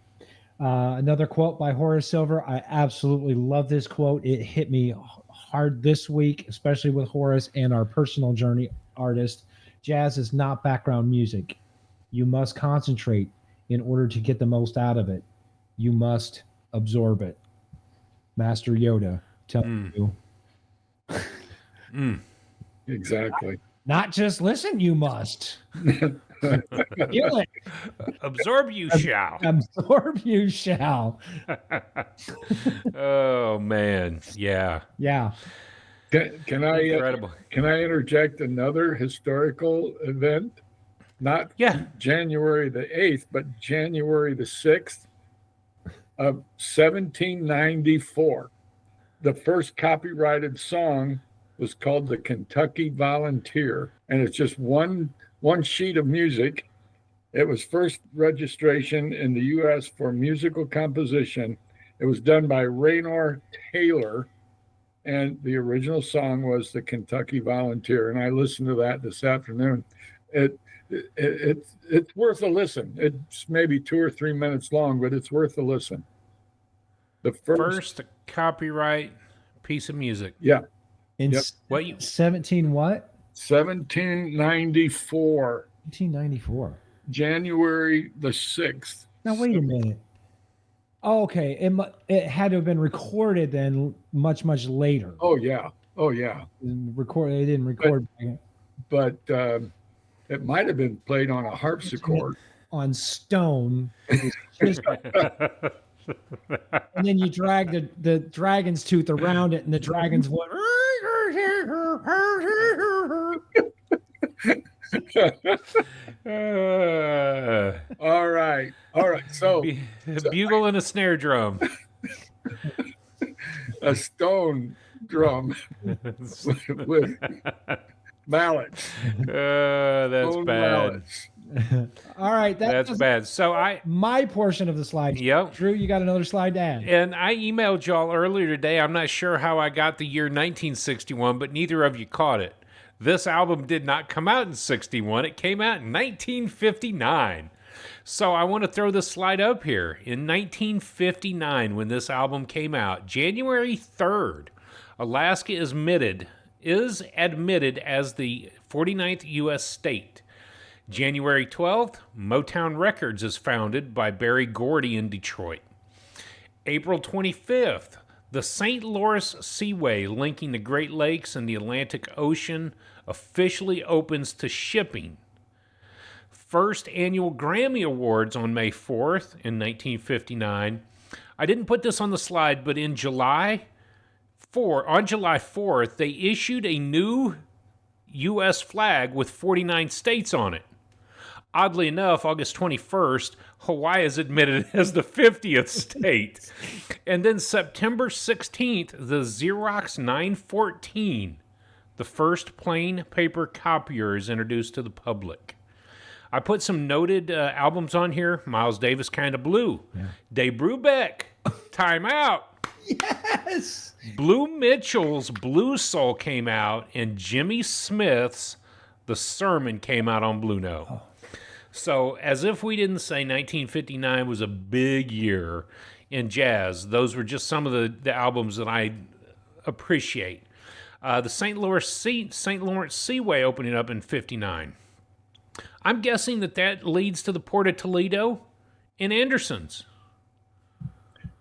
Another quote by Horace Silver. I absolutely love this quote. It hit me hard this week, especially with Horace and our personal journey artist. Jazz is not background music. You must concentrate in order to get the most out of it. You must absorb it. Master Yoda telling you. Exactly. Not just listen, you must. Feel it. absorb you shall. Absorb you shall. Oh, man. Yeah. Yeah. Can I Incredible. can I interject another historical event? Not Yeah. January the 8th, but January the 6th of 1794. The first copyrighted song was called The Kentucky Volunteer, and it's just one sheet of music. It was first registration in the U.S. for musical composition. It was done by Raynor Taylor, and the original song was The Kentucky Volunteer. And I listened to that this afternoon. It's worth a listen. It's maybe 2 or 3 minutes long, but it's worth a listen. The First copyright piece of music. Yeah, In Yep. What you 17 what? 1794, 1894. January the 6th. Now wait a minute. Oh, okay. It had to have been recorded then much later. Oh yeah. They didn't record But it might have been played on a harpsichord. on stone. And then you drag the dragon's tooth around it, and the dragon's went. All right. So bugle and a snare drum. a stone drum with mallets. That's Stone bad. mallets. All right, That's was bad. So my portion of the slide. Yep. Drew, you got another slide to add. And I emailed y'all earlier today. I'm not sure how I got the year 1961, but neither of you caught it. This album did not come out in 61. It came out in 1959. So I want to throw this slide up here. In 1959, when this album came out, January 3rd, Alaska is admitted as the 49th U.S. state. January 12th, Motown Records is founded by Berry Gordy in Detroit. April 25th, the St. Lawrence Seaway linking the Great Lakes and the Atlantic Ocean officially opens to shipping. First annual Grammy Awards on May 4th in 1959. I didn't put this on the slide, but on July 4th, they issued a new U.S. flag with 49 states on it. Oddly enough, August 21st, Hawaii is admitted as the 50th state. And then September 16th, the Xerox 914, the first plain paper copier, is introduced to the public. I put some noted albums on here. Miles Davis, Kinda Blue. Yeah. Dave Brubeck, Time Out. Yes. Blue Mitchell's Blue Soul came out, and Jimmy Smith's The Sermon came out on Blue Note. Oh. So, as if we didn't say 1959 was a big year in jazz, those were just some of the albums that I appreciate. The St. Lawrence Seaway opening up in 59. I'm guessing that leads to the Port of Toledo and Anderson's.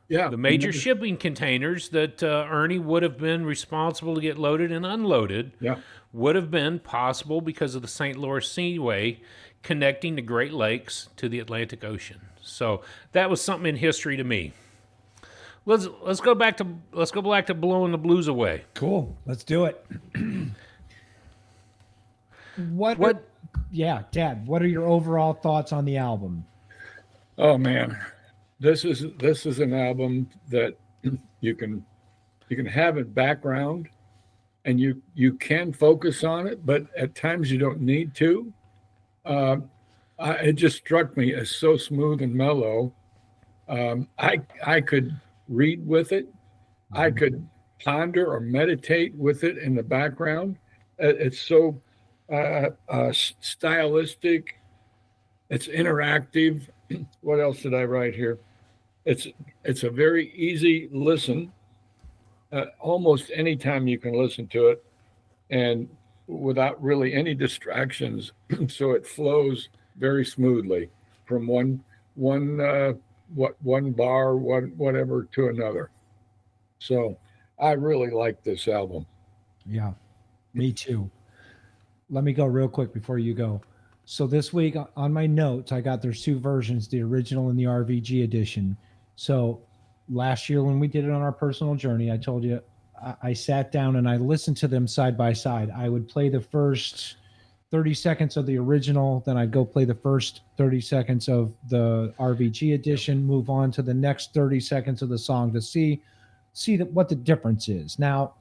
Yeah. The major shipping containers that Ernie would have been responsible to get loaded and unloaded would have been possible because of the St. Lawrence Seaway connecting the Great Lakes to the Atlantic Ocean. So that was something in history to me. Let's go back to blowing the blues away. Cool. Let's do it. What Yeah, Dad, what are your overall thoughts on the album? Oh man, this is an album that you can have in background, and you can focus on it, but at times you don't need to. Uh, it just struck me as so smooth and mellow. I could read with it. I could ponder or meditate with it in the background. It's so stylistic. It's interactive. What else did I write here? It's a very easy listen. Almost any time you can listen to it, and without really any distractions. So it flows very smoothly from one bar, whatever to another. So I really like this album. Yeah, me too. Let me go real quick before you go. So this week on my notes, I got there's two versions, the original and the RVG edition. So last year when we did it on our personal journey, I told you I sat down and I listened to them side by side. I would play the first 30 seconds of the original, then I'd go play the first 30 seconds of the RVG edition, move on to the next 30 seconds of the song to see what the difference is. Now,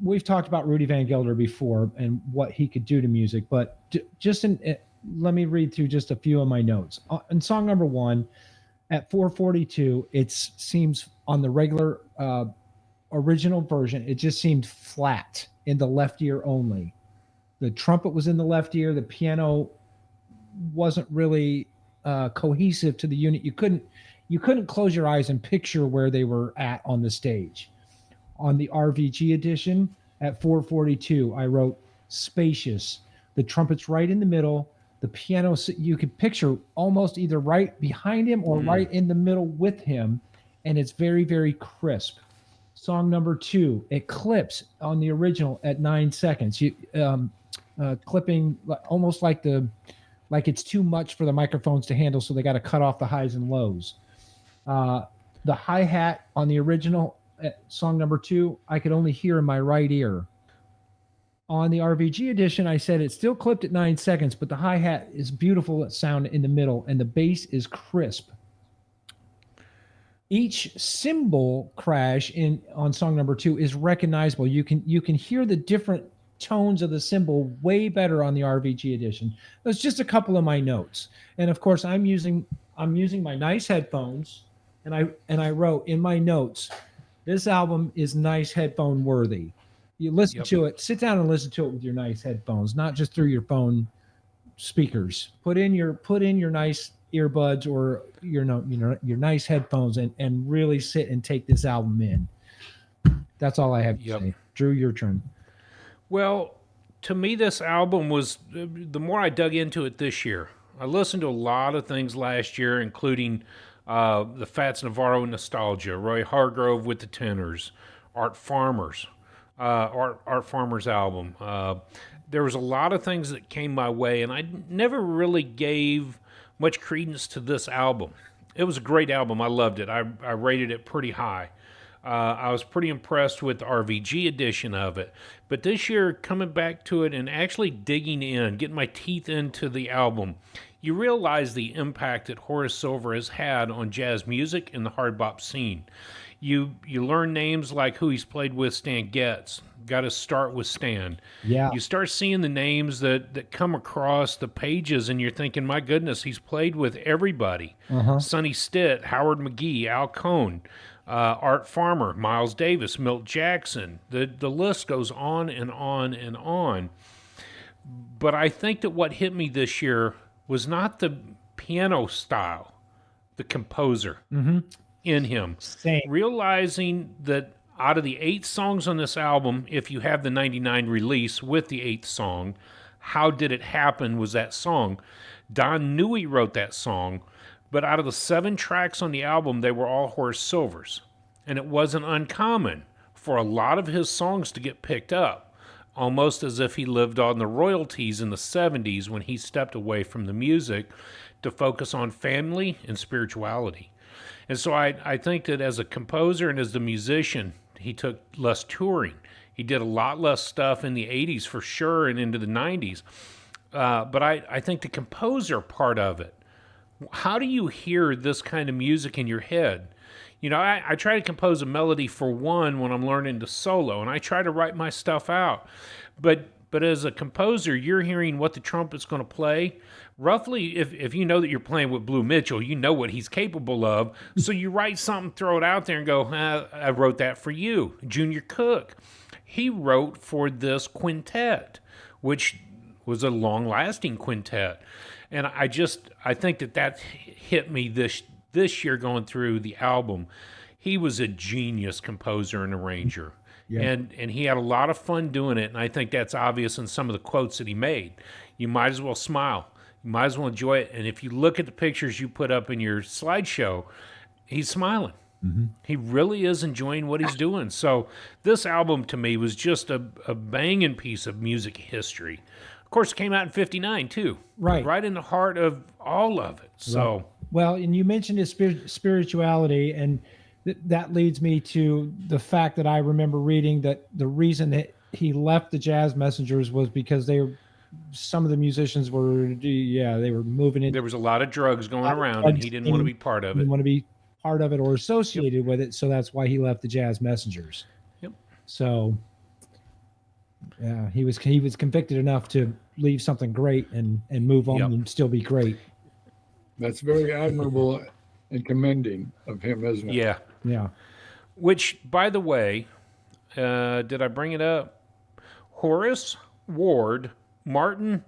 we've talked about Rudy Van Gelder before and what he could do to music, but let me read through just a few of my notes. In song number 1, at 4:42, it seems on the regular original version, it just seemed flat in the left ear only. The trumpet was in the left ear. The piano wasn't really cohesive to the unit. You couldn't close your eyes and picture where they were at on the stage. On the RVG edition at 4:42, I wrote spacious. The trumpet's right in the middle. The piano, you could picture almost either right behind him or right in the middle with him, and it's very, very crisp. Song number 2, it clips on the original at 9 seconds. Clipping almost like it's too much for the microphones to handle, so they got to cut off the highs and lows. The hi-hat on the original song number 2, I could only hear in my right ear. On the RVG edition, I said it's still clipped at 9 seconds, but the hi-hat is beautiful sound in the middle, and the bass is crisp. Each cymbal crash on song number 2 is recognizable. You can hear the different tones of the cymbal way better on the RVG edition. That's just a couple of my notes, and of course, I'm using my nice headphones, and I wrote in my notes, this album is nice headphone worthy. You listen to it, sit down and listen to it with your nice headphones, not just through your phone speakers. Put in your nice earbuds or your nice headphones and really sit and take this album in. That's all I have to say. Drew, your turn. Well, to me, this album was, the more I dug into it this year, I listened to a lot of things last year, including the Fats Navarro Nostalgia, Roy Hargrove with the Tenors, Art Farmer's album. There was a lot of things that came my way, and I never really gave much credence to this album. It was a great album. I loved it. I rated it pretty high. I was pretty impressed with the RVG edition of it. But this year, coming back to it and actually digging in, getting my teeth into the album, you realize the impact that Horace Silver has had on jazz music and the hard bop scene. You learn names like who he's played with, Stan Getz. Got to start with Stan. Yeah. You start seeing the names that come across the pages, and you're thinking, my goodness, he's played with everybody. Sonny Stitt, Howard McGee, Al Cohn, Art Farmer, Miles Davis, Milt Jackson. The list goes on and on and on. But I think that what hit me this year was not the piano style, the composer in him. Same. Realizing that out of the 8 songs on this album, if you have the 99 release with the 8th song, How Did It Happen was that song. Don Newey wrote that song, but out of the 7 tracks on the album, they were all Horace Silver's. And it wasn't uncommon for a lot of his songs to get picked up, almost as if he lived on the royalties in the 70s when he stepped away from the music to focus on family and spirituality. And so I think that as a composer and as the musician, he took less touring. He did a lot less stuff in the 80s for sure and into the 90s. But I think the composer part of it, how do you hear this kind of music in your head? You know, I try to compose a melody for one when I'm learning to solo, and I try to write my stuff out. But as a composer, you're hearing what the trumpet's going to play. Roughly, if you know that you're playing with Blue Mitchell, you know what he's capable of. So you write something, throw it out there, and go, I wrote that for you. Junior Cook, he wrote for this quintet, which was a long-lasting quintet. And I think that hit me this year going through the album. He was a genius composer and arranger. Yeah. And he had a lot of fun doing it, and I think that's obvious in some of the quotes that he made. You might as well smile. You might as well enjoy it. And if you look at the pictures you put up in your slideshow, he's smiling. Mm-hmm. He really is enjoying what he's doing. So this album to me was just a banging piece of music history. Of course, it came out in '59 too. Right in the heart of all of it. So right. Well, and you mentioned his spirituality, and that leads me to the fact that I remember reading that the reason that he left the Jazz Messengers was because some of the musicians were moving in. There was a lot of drugs going around, and he didn't want to be part of it. Didn't want to be part of it or associated with it, so that's why he left the Jazz Messengers. Yep. So, yeah, he was convicted enough to leave something great and move on and still be great. That's very admirable and commending of him, isn't it? Yeah. Yeah. Which, by the way, did I bring it up? Horace Ward Martin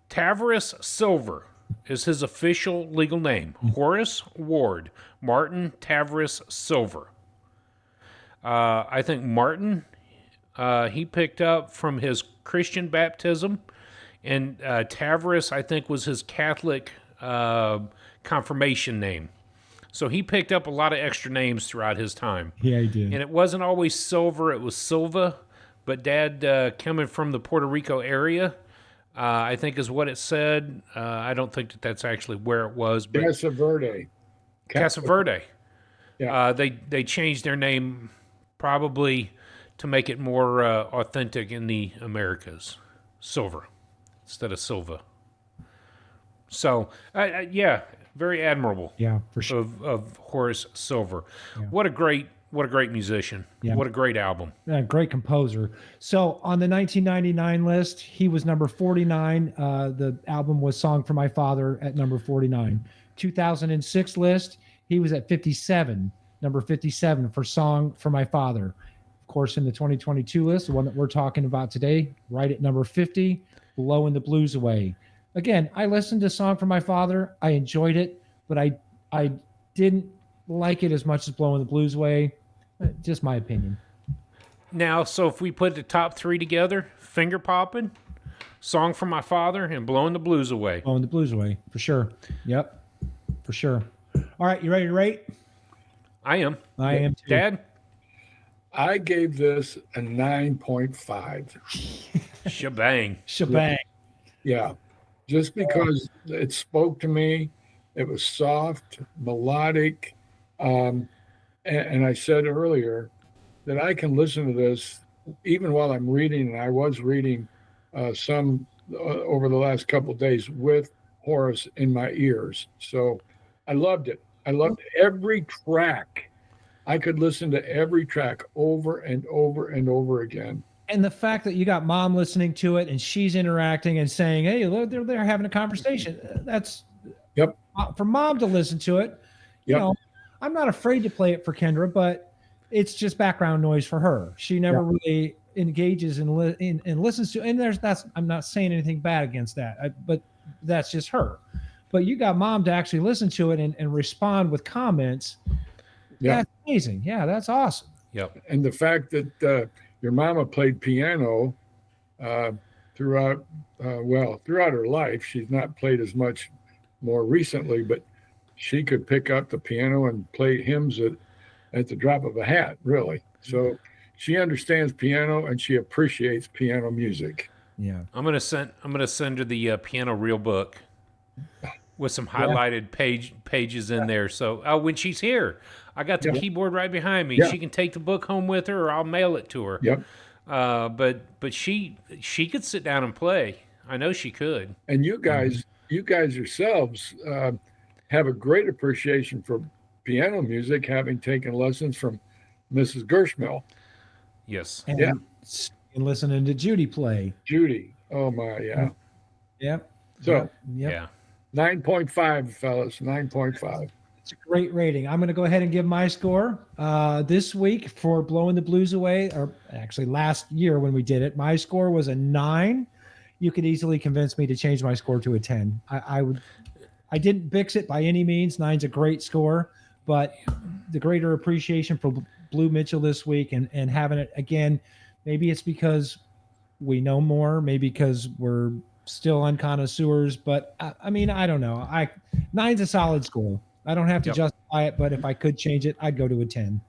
Tavares Silver is his official legal name. Horace Ward Martin Tavares Silver. I think Martin, he picked up from his Christian baptism, and Tavares, I think, was his Catholic confirmation name. So he picked up a lot of extra names throughout his time. Yeah, he did. And it wasn't always Silver, it was Silva. But Dad, coming from the Puerto Rico area, I think is what it said. I don't think that's actually where it was. But Casa Verde. Yeah. They changed their name probably to make it more authentic in the Americas. Silver instead of Silva. So, yeah, very admirable. Yeah, for sure. Of Horace Silver. Yeah. What a great musician. Yeah. What a great album. Yeah, great composer. So on the 1999 list, he was number 49. The album was Song for My Father at number 49. 2006 list, he was at 57, number 57 for Song for My Father. Of course, in the 2022 list, the one that we're talking about today, right at number 50, Blowing the Blues Away. Again, I listened to Song for My Father. I enjoyed it, but I didn't like it as much as Blowing the Blues Away. Just my opinion. Now, so if we put the top three together, Finger Poppin', Song for My Father, and Blowing the Blues Away. Blowing the Blues Away, for sure. Yep, for sure. All right, you ready to rate? I am. I am too. Dad? I gave this a 9.5. Shebang. Shebang. Yeah. Just because it spoke to me, it was soft, melodic, and I said earlier that I can listen to this even while I'm reading, and I was reading some over the last couple of days with Horace in my ears. So I loved it. I loved every track. I could listen to every track over and over and over again. And the fact that you got Mom listening to it and she's interacting and saying, hey, look, they're having a conversation. That's for Mom to listen to it. You know, I'm not afraid to play it for Kendra, but it's just background noise for her. She never really engages and listens to, and I'm not saying anything bad against that, but that's just her. But you got Mom to actually listen to it and respond with comments. That's amazing. Yeah, that's awesome. Yep. And the fact that your mama played piano throughout her life. She's not played as much more recently, but she could pick up the piano and play hymns at the drop of a hat, really. So she understands piano and she appreciates piano music. Yeah. I'm gonna send her the piano real book. with some highlighted pages in there. So when she's here, I got the keyboard right behind me. Yeah. She can take the book home with her, or I'll mail it to her. Yep. But she could sit down and play. I know she could. And you guys yourselves have a great appreciation for piano music, having taken lessons from Mrs. Gershmill. Yes. And, Yeah. and listening to Judy play. Judy. Oh my, yeah. Yep. So Yep. Yeah. 9.5, fellas. 9.5. It's a great rating. I'm going to go ahead and give my score this week for Blowing the Blues Away, or actually last year when we did it. My score was a 9. You could easily convince me to change my score to a 10. I didn't bix it by any means. 9's a great score, but the greater appreciation for Blue Mitchell this week and having it again, maybe it's because we know more, maybe because we're still unconnoisseurs, but I mean, I don't know. 9's a solid score. I don't have to justify it, but if I could change it, I'd go to a 10.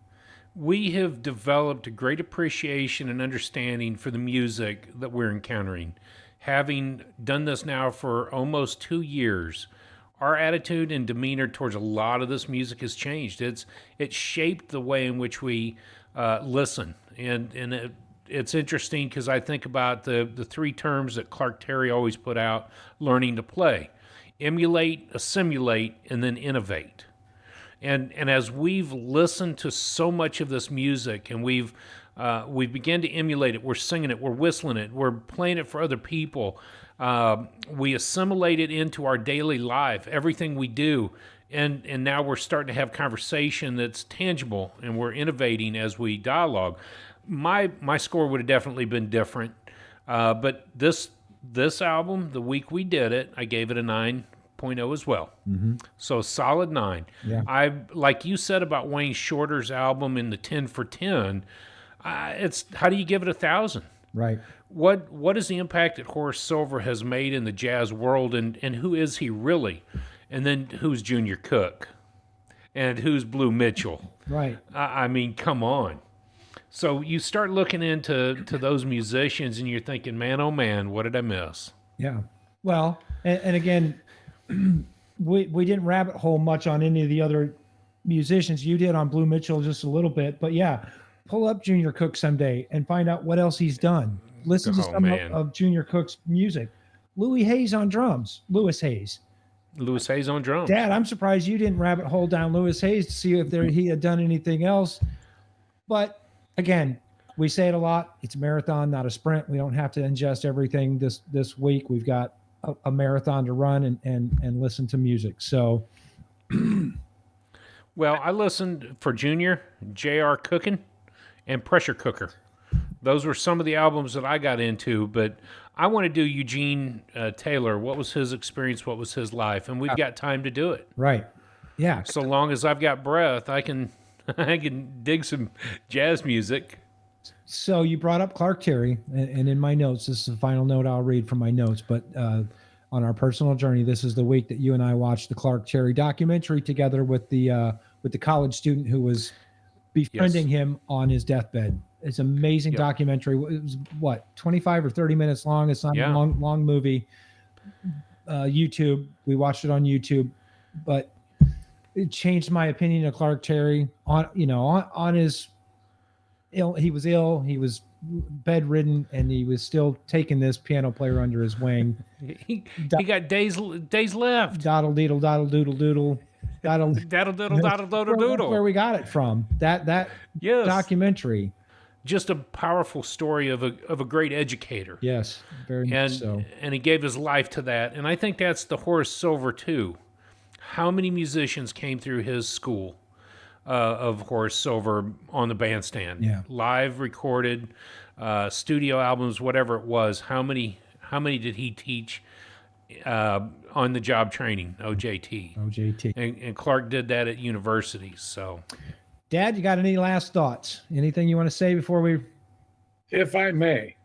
We have developed a great appreciation and understanding for the music that we're encountering. Having done this now for almost 2 years, our attitude and demeanor towards a lot of this music has changed. It's shaped the way in which we listen, and it's interesting because I think about the 3 terms that Clark Terry always put out: learning to play, emulate, assimilate, and then innovate. And as we've listened to so much of this music, and we've begun to emulate it, we're singing it, we're whistling it, we're playing it for other people. We assimilate it into our daily life, everything we do, and now we're starting to have conversation that's tangible, and we're innovating as we dialogue. My score would have definitely been different, but this album, the week we did it, I gave it a 9.0 as well. Mm-hmm. So a solid 9. Yeah. I like you said about Wayne Shorter's album in the 10 for 10. It's how do you give it 1,000? Right. What is the impact that Horace Silver has made in the jazz world, and who is he really? And then who's Junior Cook? And who's Blue Mitchell? Right. I mean, come on. So you start looking into those musicians, and you're thinking, man, oh man, what did I miss? Yeah. Well, and again, we didn't rabbit hole much on any of the other musicians. You did on Blue Mitchell just a little bit, but yeah, pull up Junior Cook someday and find out what else he's done. Listen to some of Junior Cook's music. Louis Hayes on drums. Louis Hayes on drums. Dad, I'm surprised you didn't rabbit hole down Louis Hayes to see if he had done anything else. But again, we say it a lot. It's a marathon, not a sprint. We don't have to ingest everything this week. We've got a marathon to run and listen to music. So, well, I listened for Junior, J.R. Cookin, and Pressure Cooker. Those were some of the albums that I got into, but I want to do Eugene Taylor. What was his experience? What was his life? And we've got time to do it. Right. Yeah. So long as I've got breath, I can dig some jazz music. So you brought up Clark Terry, and in my notes, this is the final note I'll read from my notes, but on our personal journey, this is the week that you and I watched the Clark Terry documentary together with the college student who was befriending him on his deathbed. It's an amazing documentary. It was what, 25 or 30 minutes long. It's not a long movie. YouTube. We watched it on YouTube, but it changed my opinion of Clark Terry on his ill. He was ill. He was bedridden, and he was still taking this piano player under his wing. He got days left. Doddle deedle, doddle doodle doodle. Daddle diddle, daddle doodle doodle. Where we got it from. That documentary. Just a powerful story of a great educator. Yes, very much so. And he gave his life to that. And I think that's the Horace Silver too. How many musicians came through his school of Horace Silver on the bandstand? Yeah. Live recorded, studio albums, whatever it was. How many did he teach on the job training, OJT? And Clark did that at universities. So, Dad, you got any last thoughts? Anything you want to say before we? If I may,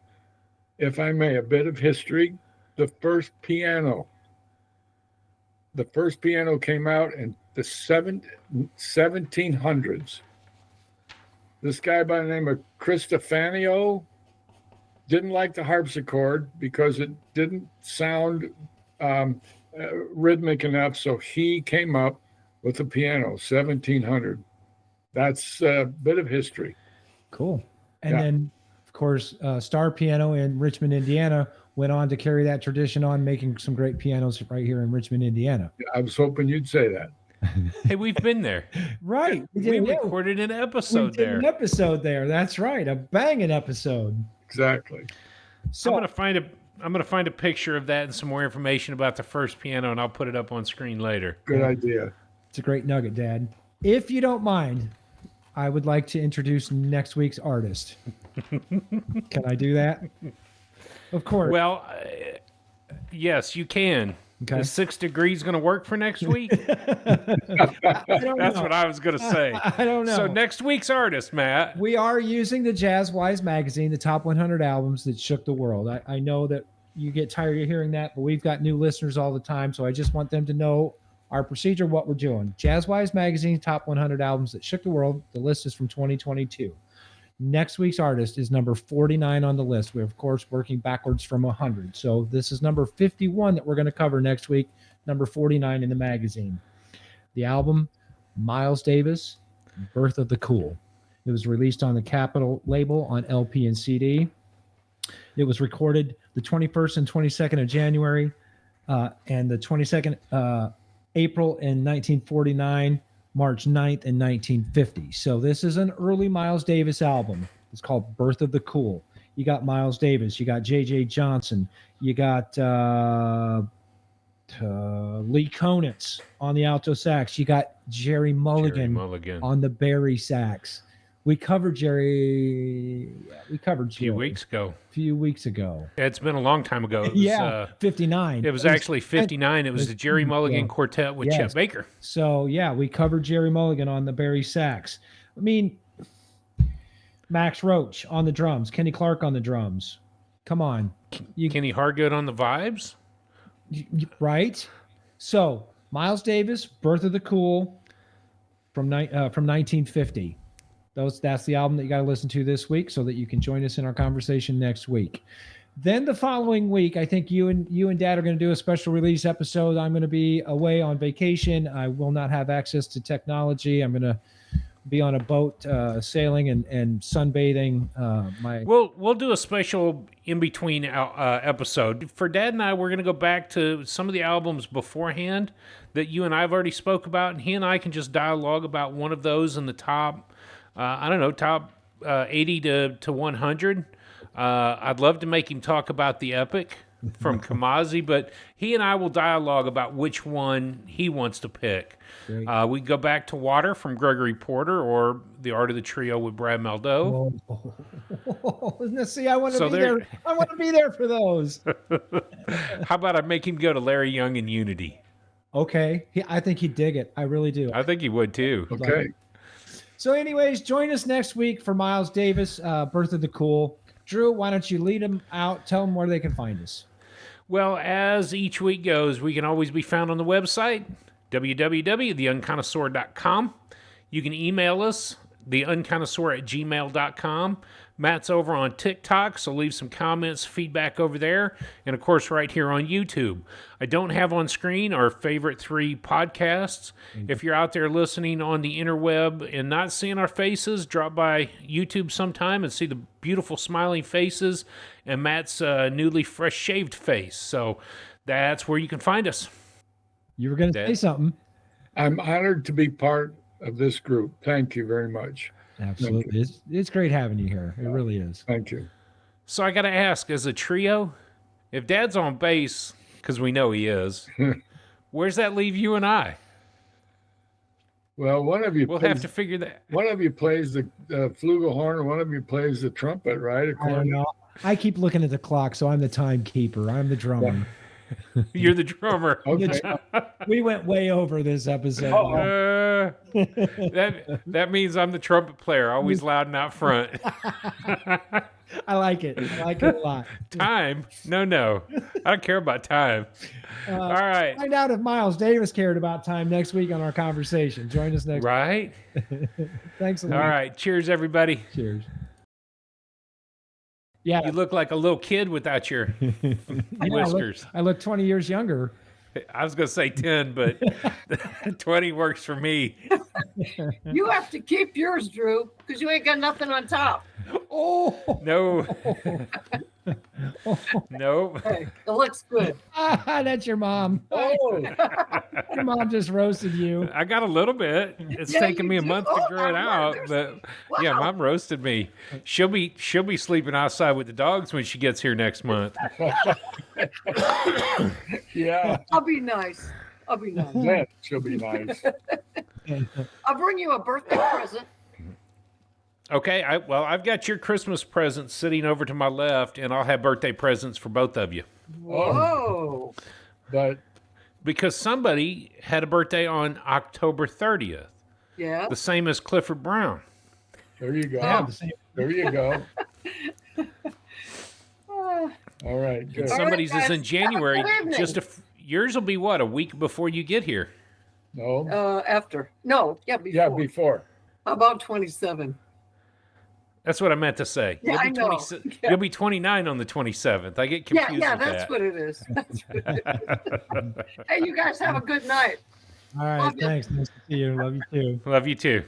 a bit of history. The first piano came out in the 1700s. This guy by the name of Cristofanio didn't like the harpsichord because it didn't sound rhythmic enough, so he came up with the piano, 1700. That's a bit of history. Cool. And Yeah. then, of course, Star Piano in Richmond, Indiana, went on to carry that tradition on, making some great pianos right here in Richmond, Indiana. I was hoping you'd say that. Hey, we've been there. Right. We recorded an episode we did there. an episode there. That's right. A banging episode. Exactly. So I'm gonna find a picture of that and some more information about the first piano, and I'll put it up on screen later. Good idea. it's a great nugget, Dad. If you don't mind, I would like to introduce next week's artist. Can I do that? Of course. Well, yes, you can. Okay. Is 6 degrees going to work for next week? I don't That's know. what I was going to say. I don't know. So next week's artist, Matt. We are using the Jazz Wise magazine, the top 100 albums that shook the world. I know that you get tired of hearing that, but we've got new listeners all the time, so I just want them to know our procedure, what we're doing. Jazz Wise magazine, top 100 albums that shook the world. The list is from 2022. Next week's artist is number 49 on the list. We're, of course, working backwards from 100. So this is number 51 that we're going to cover next week, number 49 in the magazine. The album, Miles Davis, Birth of the Cool. It was released on the Capitol label on LP and CD. It was recorded the 21st and 22nd of January and the 22nd April in 1949, March 9th in 1950. So this is an early Miles Davis album. It's called Birth of the Cool. You got Miles Davis. You got J.J. Johnson. You got Lee Konitz on the alto sax. You got Jerry Mulligan, on the Barry sax. We covered Jerry. We covered a few Jerry weeks ago. a few weeks ago. It's been a long time ago. It was, Yeah, 59. It was actually 59. It was the Jerry Mulligan yeah. Quartet with Yes. Chet Baker. So yeah, we covered Jerry Mulligan on the Barry sax. I mean, Max Roach on the drums, Kenny Clark on the drums. Come on, Kenny Hargood on the vibes. right? So Miles Davis, Birth of the Cool, from 1950. That's the album that you got to listen to this week, so that you can join us in our conversation next week. Then the following week, I think you and Dad are going to do a special release episode. I'm going to be away on vacation. I will not have access to technology. I'm going to be on a boat sailing and sunbathing. We'll do a special in between episode for Dad and I. We're going to go back to some of the albums beforehand that you and I have already spoke about, and he and I can just dialogue about one of those in the top. I don't know, top 80 to 100. I'd love to make him talk about the Epic from Kamasi, but he and I will dialogue about which one he wants to pick. We go back to Water from Gregory Porter, or The Art of the Trio with Brad Maldonado. See, I want to So be there- there. I want to be there for those. How about I make him go to Larry Young and Unity? Okay, I think he'd dig it. I really do. I think he would too. Okay. So, anyways, join us next week for Miles Davis, Birth of the Cool. Drew, why don't you lead them out? Tell them where they can find us. Well, as each week goes, we can always be found on the website, www.theunconnoisseur.com. You can email us, theunconnoisseur@gmail.com. Matt's over on TikTok, so leave some comments, feedback over there, and of course right here on YouTube. I don't have on screen our favorite 3 podcasts. If you're out there listening on the interweb and not seeing our faces, drop by YouTube sometime and see the beautiful smiling faces and Matt's newly fresh shaved face. So that's where you can find us. You were going to Dad? say something. I'm honored to be part of this group. Thank you very much. Absolutely. It's great having you here. It really is. Thank you. So I got to ask, as a trio, if Dad's on bass, because we know he is, where's that leave you and I? Well, one of you We'll plays, have to figure that. one of you plays the flugelhorn, and one of you plays the trumpet, right? I don't According- know. I keep looking at the clock, so I'm the timekeeper. I'm the drummer. You're the drummer. Okay. We went way over this episode. That means I'm the trumpet player, always loud and out front. I like it. I like it a lot. Time? No. I don't care about time. All right. Find out if Miles Davis cared about time next week on our conversation. Join us next Right? week. Thanks a lot. All right. Cheers, everybody. Cheers. Yeah. You look like a little kid without your I know, whiskers. I look 20 years younger. I was going to say 10, but 20 works for me. You have to keep yours, Drew, because you ain't got nothing on top. Oh, No. Nope. Hey, it looks good. that's your mom. Oh, Your mom just roasted you. I got a little bit. It's Yeah, taken you me a do? month to Oh, grow it my out, word, but Wow. yeah, Mom roasted me. She'll be sleeping outside with the dogs when she gets here next month. yeah. I'll be nice. I'll be nice. That should be nice. I'll bring you a birthday present. Okay, I've got your Christmas presents sitting over to my left, and I'll have birthday presents for both of you. Whoa. But Because somebody had a birthday on October 30th, Yeah. the same as Clifford Brown. there you go. Yeah, the same. There you go. Uh, All right. Good. Somebody's is in guys. January. Have a good evening. Yours will be what, a week before you get here? No. after. No, yeah, before. Yeah, before. How about 27? That's what I meant to say. Yeah, I know. Yeah. You'll be 29 on the 27th. I get Yeah, confused yeah, with that's that. what it is. That's what it is. Hey, you guys have a good night. All right, Love you. thanks. Nice to see you. Love you too. Love you too.